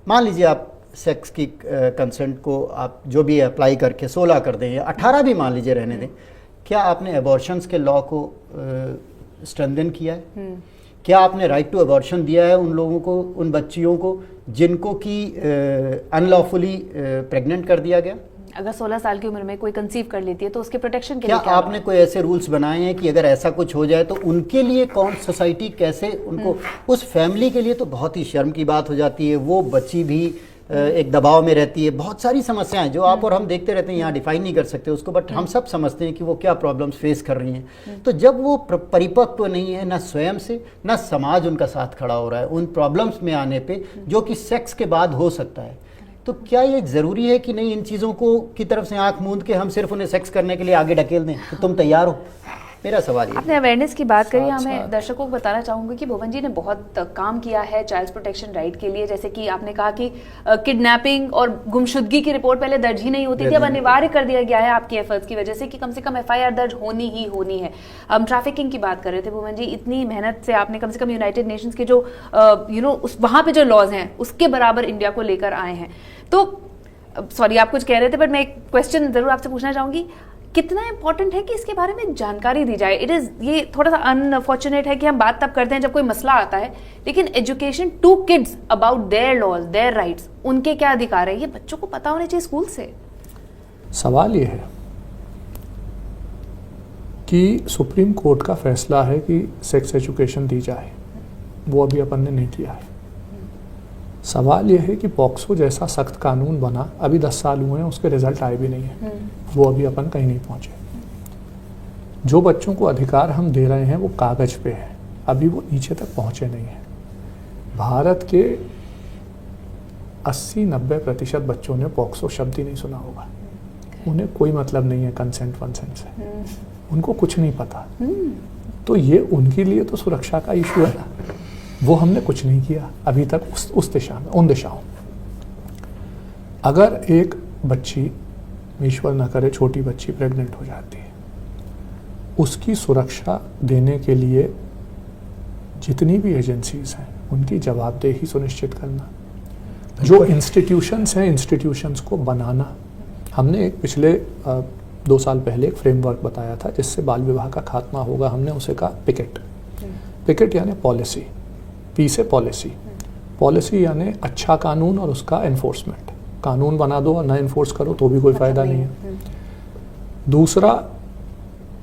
मान लीजिए आप सेक्स की कंसेंट को आप जो भी अप्लाई करके 16 कर दें या 18 भी मान लीजिए रहने दें, क्या आपने एबॉर्शंस के लॉ को स्ट्रेंथन किया है? क्या आपने राइट टू एबॉर्शन दिया है उन लोगों को, उन बच्चियों को जिनको कि अनलॉफुली प्रेग्नेंट कर दिया गया? अगर 16 साल की उम्र में कोई कंसीव कर लेती है तो उसके प्रोटेक्शन के लिए क्या आपने कोई ऐसे रूल्स बनाए हैं कि अगर ऐसा कुछ हो जाए तो उनके लिए कौन सोसाइटी कैसे उनको, उस फैमिली के लिए तो बहुत ही शर्म की बात हो जाती है, वो बच्ची भी एक दबाव में रहती है, बहुत सारी समस्याएं जो आप और हम देखते रहते हैं, यहाँ डिफाइन नहीं कर सकते उसको, बट हम सब समझते हैं कि वो क्या प्रॉब्लम्स फेस कर रही हैं। तो जब वो परिपक्व नहीं है, ना स्वयं से ना समाज उनका साथ खड़ा हो रहा है उन प्रॉब्लम्स में आने पे, जो कि सेक्स के बाद हो सकता है, तो क्या ये ज़रूरी है कि नहीं इन चीज़ों को की तरफ से आंख मूंद के हम सिर्फ उन्हें सेक्स करने के लिए आगे ढकेल दें? तो तुम तैयार हो? मेरा सवाल ये। आपने अवेयरनेस की बात करी, मैं दर्शकों को बताना चाहूंगी कि भुवन जी ने बहुत काम किया है चाइल्ड प्रोटेक्शन राइट के लिए। जैसे कि आपने कहा कि किडनैपिंग और गुमशुदगी की रिपोर्ट पहले दर्ज ही नहीं होती थी, अब अनिवार्य कर दिया गया है आपकी एफर्ट्स की वजह से कम FIR दर्ज होनी ही होनी है। हम ट्रैफिकिंग की बात कर रहे थे भुवन जी, इतनी मेहनत से आपने कम से कम यूनाइटेड नेशंस के जो वहाँ पे जो लॉज हैं उसके बराबर इंडिया को लेकर आए हैं। तो सॉरी आप कुछ कह रहे थे, बट मैं एक क्वेश्चन जरूर आपसे पूछना चाहूंगी, कितना इंपॉर्टेंट है कि इसके बारे में जानकारी दी जाए? ये थोड़ा सा अनफॉर्चुनेट है कि हम बात तब करते हैं जब कोई मसला आता है, लेकिन education to kids about their laws, their rights, उनके क्या अधिकार है, ये बच्चों को पता होना चाहिए स्कूल से। सवाल ये है कि सुप्रीम कोर्ट का फैसला है कि सेक्स एजुकेशन दी जाए, वो अभी अपन ने नहीं किया है। सवाल यह है कि पॉक्सो जैसा सख्त कानून बना, अभी 10 साल हुए हैं, उसके रिजल्ट आए भी नहीं है, वो अभी अपन कहीं नहीं पहुंचे। जो बच्चों को अधिकार हम दे रहे हैं वो कागज पे है, अभी वो नीचे तक पहुंचे नहीं है। भारत के 80-90% बच्चों ने पॉक्सो शब्द ही नहीं सुना होगा, उन्हें कोई मतलब नहीं है कंसेंट वंसेंट से, उनको कुछ नहीं पता। तो ये उनके लिए तो सुरक्षा का इशू है ना, वो हमने कुछ नहीं किया अभी तक उस दिशा में, उन दिशाओं। अगर एक बच्ची, ईश्वर न करे छोटी बच्ची प्रेग्नेंट हो जाती है, उसकी सुरक्षा देने के लिए जितनी भी एजेंसीज हैं उनकी जवाबदेही सुनिश्चित करना, जो इंस्टीट्यूशंस हैं इंस्टीट्यूशंस को बनाना। हमने एक पिछले 2 साल पहले एक फ्रेमवर्क बताया था जिससे बाल विवाह का खात्मा होगा, हमने उसे कहा पिकेट यानी पॉलिसी, पी से पॉलिसी यानी अच्छा कानून और उसका एनफोर्समेंट। कानून बना दो और ना एनफोर्स करो तो भी कोई फायदा नहीं है। दूसरा,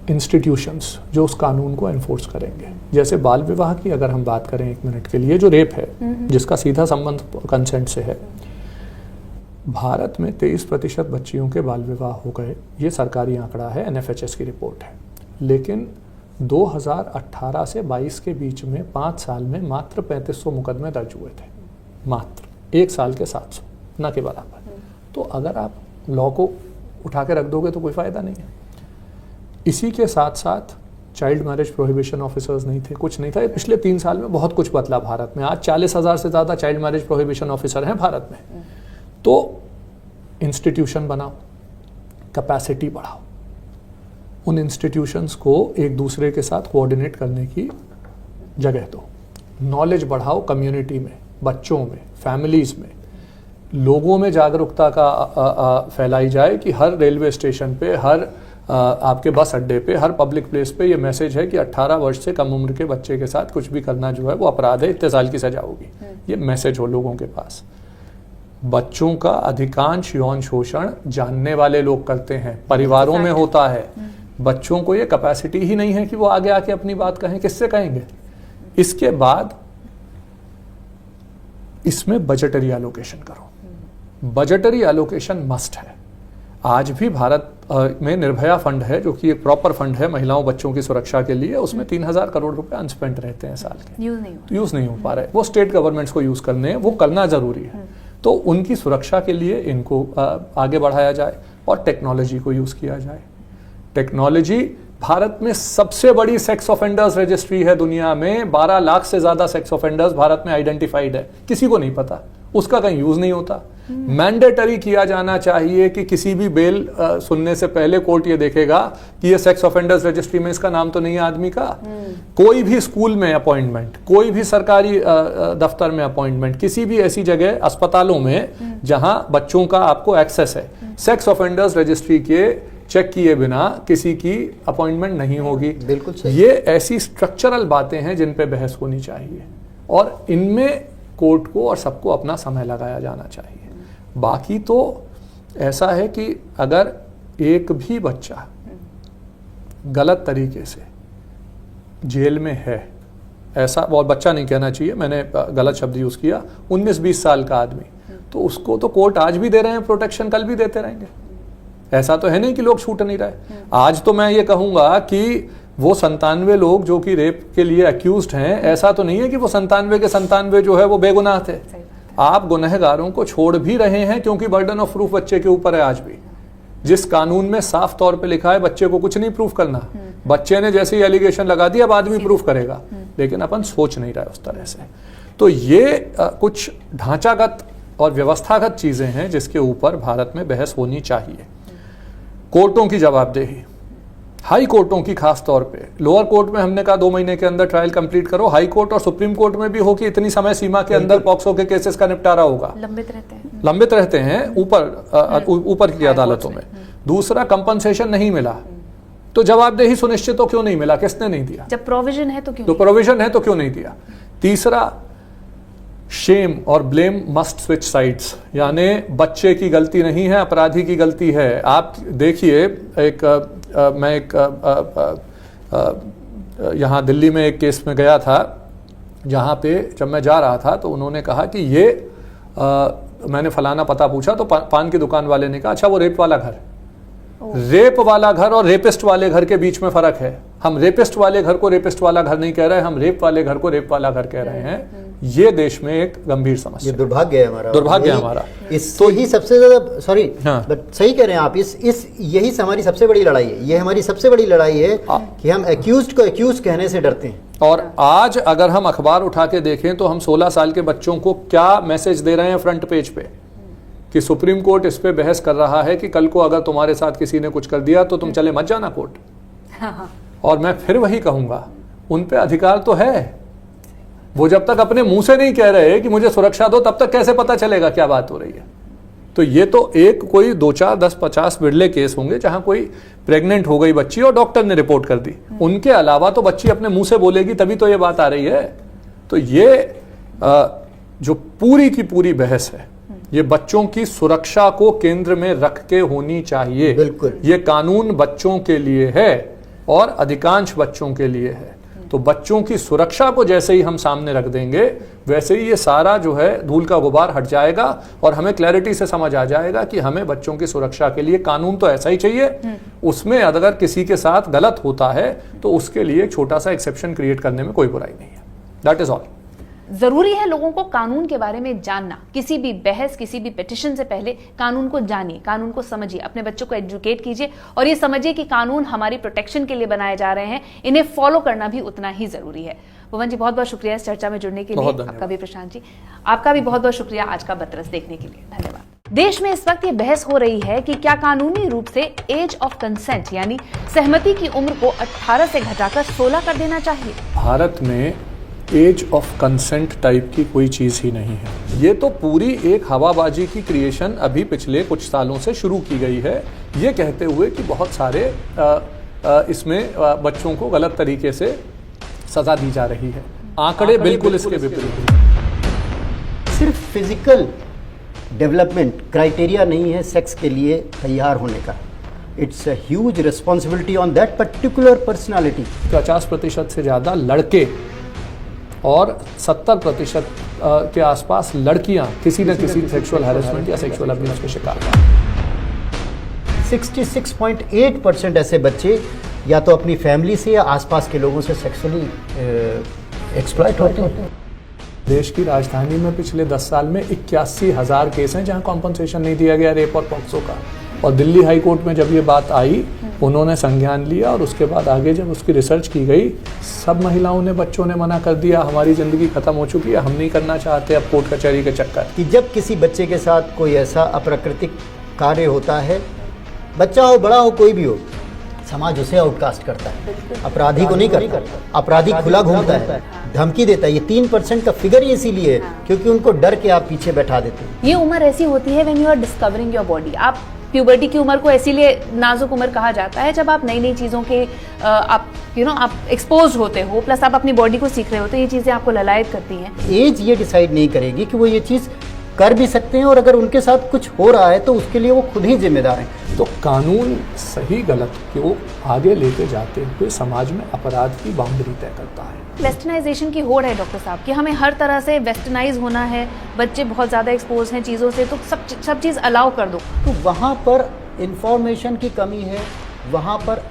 इंस्टीट्यूशंस जो उस कानून को एनफोर्स करेंगे। जैसे बाल विवाह की अगर हम बात करें 1 मिनट के लिए, जो रेप है जिसका सीधा संबंध कंसेंट से है, भारत में 23% बच्चियों के बाल विवाह हो गए, ये सरकारी आंकड़ा है, NFHS की रिपोर्ट है। लेकिन 2018 से 22 के बीच में 5 साल में मात्र 3500 मुकदमे दर्ज हुए थे, मात्र 1 साल के 700, न के बराबर। तो अगर आप लॉ को उठा के रख दोगे तो कोई फ़ायदा नहीं है। इसी के साथ साथ चाइल्ड मैरिज प्रोहिबिशन ऑफिसर्स नहीं थे, कुछ नहीं था। पिछले 3 साल में बहुत कुछ बदला भारत में। आज 40,000 से ज़्यादा चाइल्ड मैरिज प्रोहिबिशन ऑफिसर हैं भारत में। तो इंस्टीट्यूशन बनाओ, कैपेसिटी बढ़ाओ, उन इंस्टीट्यूशंस को एक दूसरे के साथ कोऑर्डिनेट करने की जगह दो, नॉलेज बढ़ाओ कम्युनिटी में, बच्चों में, फैमिलीज में, लोगों में जागरूकता का फैलाई जाए कि हर रेलवे स्टेशन पे, हर आपके बस अड्डे पे, हर पब्लिक प्लेस पे ये मैसेज है कि 18 वर्ष से कम उम्र के बच्चे के साथ कुछ भी करना जो है वो अपराध है, इतने साल की सजा होगी। ये मैसेज हो लोगों के पास। बच्चों का अधिकांश यौन शोषण जानने वाले लोग करते हैं, परिवारों में होता है। बच्चों को ये कैपेसिटी ही नहीं है कि वो आगे आके अपनी बात कहें, किससे कहेंगे? इसके बाद इसमें बजटरी एलोकेशन करो। बजटरी एलोकेशन मस्ट है। आज भी भारत में निर्भया फंड है, जो कि एक प्रॉपर फंड है महिलाओं बच्चों की सुरक्षा के लिए। उसमें 3000 करोड़ रुपए अनस्पेंट रहते हैं साल के, यूज नहीं हो पा रहे। वो स्टेट गवर्नमेंट्स को यूज करने हैं, वो करना जरूरी है। तो उनकी सुरक्षा के लिए इनको आगे बढ़ाया जाए और टेक्नोलॉजी को यूज किया जाए। टेक्नोलॉजी, भारत में सबसे बड़ी सेक्स ऑफेंडर्स रजिस्ट्री है दुनिया में। 12 लाख से ज्यादा सेक्स ऑफेंडर्स भारत में आइडेंटिफाइड है, किसी को नहीं पता, उसका कहीं यूज नहीं होता। मैंडेटरी किया जाना चाहिए कि किसी भी बेल सुनने से पहले कोर्ट ये देखेगा कि ये सेक्स ऑफेंडर्स रजिस्ट्री में इसका नाम तो नहीं है आदमी का। कोई भी स्कूल में अपॉइंटमेंट, कोई भी सरकारी दफ्तर में अपॉइंटमेंट, किसी भी ऐसी जगह, अस्पतालों में जहां बच्चों का आपको एक्सेस है, सेक्स ऑफेंडर्स रजिस्ट्री के चेक किए बिना किसी की अपॉइंटमेंट नहीं होगी। बिल्कुल सही। ये ऐसी स्ट्रक्चरल बातें हैं जिन पे बहस होनी चाहिए और इनमें कोर्ट को और सबको अपना समय लगाया जाना चाहिए। बाकी तो ऐसा है कि अगर एक भी बच्चा गलत तरीके से जेल में है, ऐसा, और बच्चा नहीं कहना चाहिए, मैंने गलत शब्द यूज किया, 19-20 साल का आदमी, तो उसको तो कोर्ट आज भी दे रहे हैं प्रोटेक्शन, कल भी देते रहेंगे। ऐसा तो है नहीं कि लोग छूट नहीं रहे। आज तो मैं ये कहूंगा कि वो 97 लोग जो कि रेप के लिए अक्यूज्ड हैं, ऐसा तो नहीं है कि वो 97 के 97 जो है वो बेगुनाह थे। आप गुनहगारों को छोड़ भी रहे हैं क्योंकि बर्डन ऑफ प्रूफ बच्चे के ऊपर है। आज भी जिस कानून में साफ तौर पे लिखा है बच्चे को कुछ नहीं प्रूफ करना, बच्चे ने जैसे ही एलिगेशन लगा दिया अब आदमी प्रूफ करेगा, लेकिन अपन सोच नहीं रहे उस तरह से। तो ये कुछ ढांचागत और व्यवस्थागत चीजें हैं जिसके ऊपर भारत में बहस होनी चाहिए। कोर्टों की जवाबदेही, हाई कोर्टों की खास तौर पे, लोअर कोर्ट में हमने कहा 2 महीने के अंदर ट्रायल कंप्लीट करो, हाई कोर्ट और सुप्रीम कोर्ट में भी हो कि इतनी समय सीमा के अंदर पॉक्सो के केसेस का निपटारा होगा। लंबित रहते हैं ऊपर की अदालतों में। दूसरा, कंपनसेशन नहीं मिला तो जवाबदेही सुनिश्चित हो, क्यों नहीं मिला, किसने नहीं दिया? जब प्रोविजन है तो क्यों? तो प्रोविजन है तो क्यों नहीं दिया? तीसरा, शेम और ब्लेम मस्ट स्विच साइड्स, यानी बच्चे की गलती नहीं है, अपराधी की गलती है। आप देखिए, मैं यहाँ दिल्ली में एक केस में गया था जहाँ पे जब मैं जा रहा था तो उन्होंने कहा कि ये मैंने फलाना पता पूछा तो पान की दुकान वाले ने कहा अच्छा वो रेप वाला घर। रेप वाला घर और रेपिस्ट वाले घर के बीच में फर्क है। हम रेपिस्ट वाले घर को रेपिस्ट वाला घर नहीं कह रहे, हम रेप वाले घर को रेप वाला घर कह रहे हैं। ये देश में एक गंभीर समस्या, ये दुर्भाग्य है हमारा, दुर्भाग्य हमारा। तो ही सबसे ज्यादा, सॉरी, बट सही कह रहे हैं आप, यही हमारी सबसे बड़ी लड़ाई है। ये हमारी सबसे बड़ी लड़ाई है कि हम एक्यूज्ड को एक्यूज कहने से डरते हैं। और आज अगर हम अखबार उठा के देखें तो हम 16 साल के बच्चों को क्या मैसेज दे रहे हैं फ्रंट पेज पे कि सुप्रीम कोर्ट इस पे बहस कर रहा है कि कल को अगर तुम्हारे साथ किसी ने कुछ कर दिया तो तुम चले मत जाना कोर्ट। और मैं फिर वही कहूंगा, उन पे अधिकार तो है। वो जब तक अपने मुंह से नहीं कह रहे कि मुझे सुरक्षा दो, तब तक कैसे पता चलेगा क्या बात हो रही है? तो ये तो एक कोई 2, 4, 10, 50 बिरले केस होंगे जहां कोई प्रेग्नेंट हो गई बच्ची और डॉक्टर ने रिपोर्ट कर दी। उनके अलावा तो बच्ची अपने मुंह से बोलेगी तभी तो ये बात आ रही है। तो ये जो पूरी की पूरी बहस है, ये बच्चों की सुरक्षा को केंद्र में रख के होनी चाहिए। बिल्कुल, ये कानून बच्चों के लिए है और अधिकांश बच्चों के लिए है। तो बच्चों की सुरक्षा को जैसे ही हम सामने रख देंगे वैसे ही ये सारा जो है धूल का गुबार हट जाएगा और हमें क्लैरिटी से समझ आ जाएगा कि हमें बच्चों की सुरक्षा के लिए कानून तो ऐसा ही चाहिए। उसमें अगर किसी के साथ गलत होता है तो उसके लिए एक छोटा सा एक्सेप्शन क्रिएट करने में कोई बुराई नहीं है। That is all. जरूरी है लोगों को कानून के बारे में जानना। किसी भी बहस, किसी भी पिटिशन से पहले कानून को जानिए, कानून को समझिए, अपने बच्चों को एजुकेट कीजिए और ये समझिए कि कानून हमारी प्रोटेक्शन के लिए बनाए जा रहे हैं, इन्हें फॉलो करना भी उतना ही जरूरी है। भुवन जी, बहुत बहुत शुक्रिया इस चर्चा में जुड़ने के लिए। आपका भी, प्रशांत जी, आपका भी बहुत बहुत शुक्रिया आज का बतरस देखने के लिए। धन्यवाद। देश में इस वक्त ये बहस हो रही है कि क्या कानूनी रूप से एज ऑफ कंसेंट यानी सहमति की उम्र को 18 से घटाकर 16 कर देना चाहिए। भारत में एज ऑफ कंसेंट टाइप की कोई चीज़ ही नहीं है। ये तो पूरी एक हवाबाजी की क्रिएशन अभी पिछले कुछ सालों से शुरू की गई है, ये कहते हुए कि बहुत सारे इसमें बच्चों को गलत तरीके से सज़ा दी जा रही है। आंकड़े बिल्कुल इसके विपरीत हैं। सिर्फ फिजिकल डेवलपमेंट क्राइटेरिया नहीं है सेक्स के लिए तैयार होने का। It's a huge responsibility on that particular personality. 50% से ज़्यादा लड़के और 70% के आसपास लड़कियां किसी न किसी सेक्सुअल हैरेसमेंट या सेक्सुअल अब्यूज के शिकार हैं। 66.8% ऐसे बच्चे या तो अपनी फैमिली से या आसपास के लोगों से सेक्सुअली एक्सप्लॉइट होते हैं। देश की राजधानी में पिछले 10 साल में 81,000 केस हैं जहां कॉम्पनसेशन नहीं दिया गया रेप और पॉक्सो का। और दिल्ली हाई कोर्ट में जब ये बात आई, उन्होंने संज्ञान लिया और उसके बाद आगे जब उसकी रिसर्च की गई, सब महिलाओं ने, बच्चों ने मना कर दिया, हमारी ज़िंदगी ख़त्म हो चुकी है, हम नहीं करना चाहते अब कोर्ट कचहरी के चक्कर। कि जब किसी बच्चे के साथ कोई ऐसा अप्राकृतिक कार्य होता है, बच्चा हो बड़ा हो कोई भी हो, समाज उसे आउटकास्ट करता है, अपराधी को नहीं करता। अपराधी खुला घूमता है, धमकी देता है। ये 3% का फिगर ही इसीलिए है क्योंकि उनको डर के आप पीछे बैठा देते हैं। ये उम्र ऐसी होती है when you are discovering your body. आप प्यूबर्टी की उम्र को इसीलिए नाजुक उम्र कहा जाता है जब आप नई नई चीज़ों के आप आप एक्सपोज होते हो, प्लस आप अपनी बॉडी को सीख रहे हो, तो ये चीज़ें आपको ललायत करती हैं। एज ये डिसाइड नहीं करेगी कि वो ये चीज़ कर भी सकते हैं, और अगर उनके साथ कुछ हो रहा है तो उसके लिए वो खुद ही जिम्मेदार हैं। तो कानून सही गलत को आगे लेके जाते हुए समाज में अपराध की बाउंड्री तय करता है। वेस्टर्नाइजेशन की होड़ है डॉक्टर साहब कि हमें हर तरह से वेस्टर्नाइज होना है, बच्चे बहुत ज़्यादा एक्सपोज हैं चीज़ों से, तो सब चीज़ अलाउ कर दो। तो वहाँ पर इंफॉर्मेशन की कमी है, वहाँ पर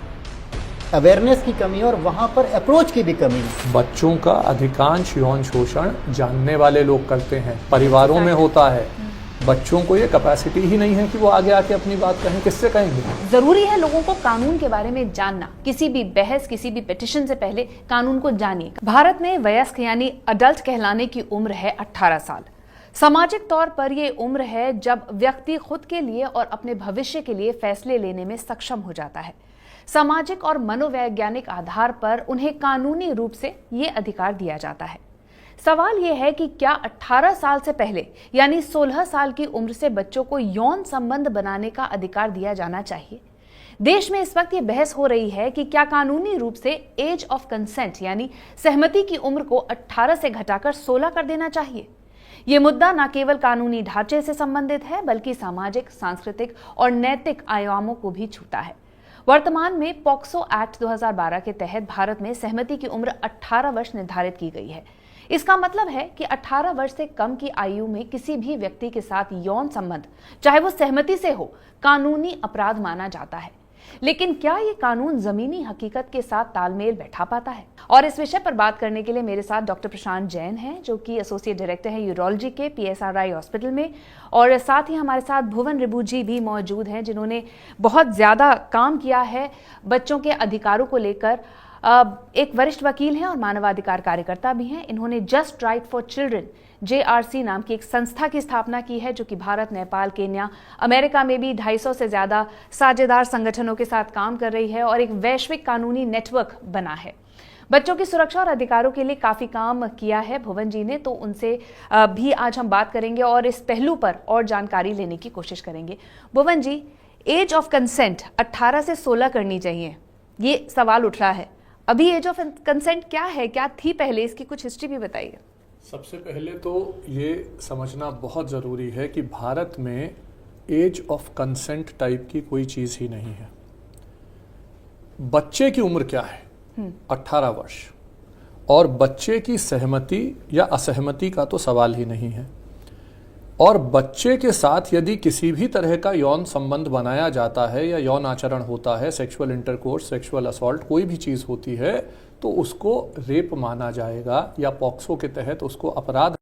अवेयरनेस की कमी है, और वहाँ पर अप्रोच की भी कमी है। बच्चों का अधिकांश यौन शोषण जानने वाले लोग करते हैं, परिवारों में होता है। बच्चों को ये कैपेसिटी ही नहीं है कि वो आगे आके अपनी बात कहें, किससे कहेंगे? जरूरी है लोगों को कानून के बारे में जानना। किसी भी बहस, किसी भी पिटिशन से पहले कानून को जानिए। भारत में वयस्क यानी अडल्ट कहलाने की उम्र है 18 साल। सामाजिक तौर पर यह उम्र है जब व्यक्ति खुद के लिए और अपने भविष्य के लिए फैसले लेने में सक्षम हो जाता है। सामाजिक और मनोवैज्ञानिक आधार पर उन्हें कानूनी रूप से ये अधिकार दिया जाता है। सवाल यह है कि क्या 18 साल से पहले यानी 16 साल की उम्र से बच्चों को यौन संबंध बनाने का अधिकार दिया जाना चाहिए? देश में इस वक्त ये बहस हो रही है कि क्या कानूनी रूप से एज ऑफ कंसेंट यानी सहमति की उम्र को 18 से घटाकर 16 कर देना चाहिए। ये मुद्दा न केवल कानूनी ढांचे से संबंधित है बल्कि सामाजिक, सांस्कृतिक और नैतिक आयामों को भी छूता है। वर्तमान में पॉक्सो एक्ट 2012 के तहत भारत में सहमति की उम्र 18 वर्ष निर्धारित की गई है। इसका मतलब है कि 18 वर्ष से कम की आयु में किसी भी व्यक्ति के साथ यौन संबंध, चाहे वो सहमति से हो, कानूनी अपराध माना जाता है। लेकिन क्या ये कानून जमीनी हकीकत के साथ तालमेल बैठा पाता है? और इस विषय पर बात करने के लिए मेरे साथ डॉक्टर प्रशांत जैन हैं, जो कि एसोसिएट डायरेक्टर हैं यूरोलॉजी के PSRI हॉस्पिटल में, और साथ ही हमारे साथ भुवन रिबू जी भी मौजूद हैं, जिन्होंने बहुत ज्यादा काम किया है बच्चों के अधिकारों को लेकर। एक वरिष्ठ वकील हैं और मानवाधिकार कार्यकर्ता भी हैं। इन्होंने just right for children JRC नाम की एक संस्था की स्थापना की है, जो कि भारत, नेपाल, केन्या, अमेरिका में भी 250 से ज्यादा साझेदार संगठनों के साथ काम कर रही है और एक वैश्विक कानूनी नेटवर्क बना है। बच्चों की सुरक्षा और अधिकारों के लिए काफी काम किया है भुवन जी ने, तो उनसे भी आज हम बात करेंगे और इस पहलू पर और जानकारी लेने की कोशिश करेंगे। भुवन जी, एज ऑफ कंसेंट 18 से 16 करनी चाहिए, ये सवाल उठ रहा है। अभी एज ऑफ कंसेंट क्या है, क्या थी पहले, इसकी कुछ हिस्ट्री भी बताइए। सबसे पहले तो ये समझना बहुत ज़रूरी है कि भारत में एज ऑफ कंसेंट टाइप की कोई चीज़ ही नहीं है। बच्चे की उम्र क्या है? 18 वर्ष। और बच्चे की सहमति या असहमति का तो सवाल ही नहीं है। और बच्चे के साथ यदि किसी भी तरह का यौन संबंध बनाया जाता है या यौन आचरण होता है, सेक्सुअल इंटरकोर्स, सेक्सुअल असॉल्ट, कोई भी चीज़ होती है, तो उसको रेप माना जाएगा या पॉक्सो के तहत उसको अपराध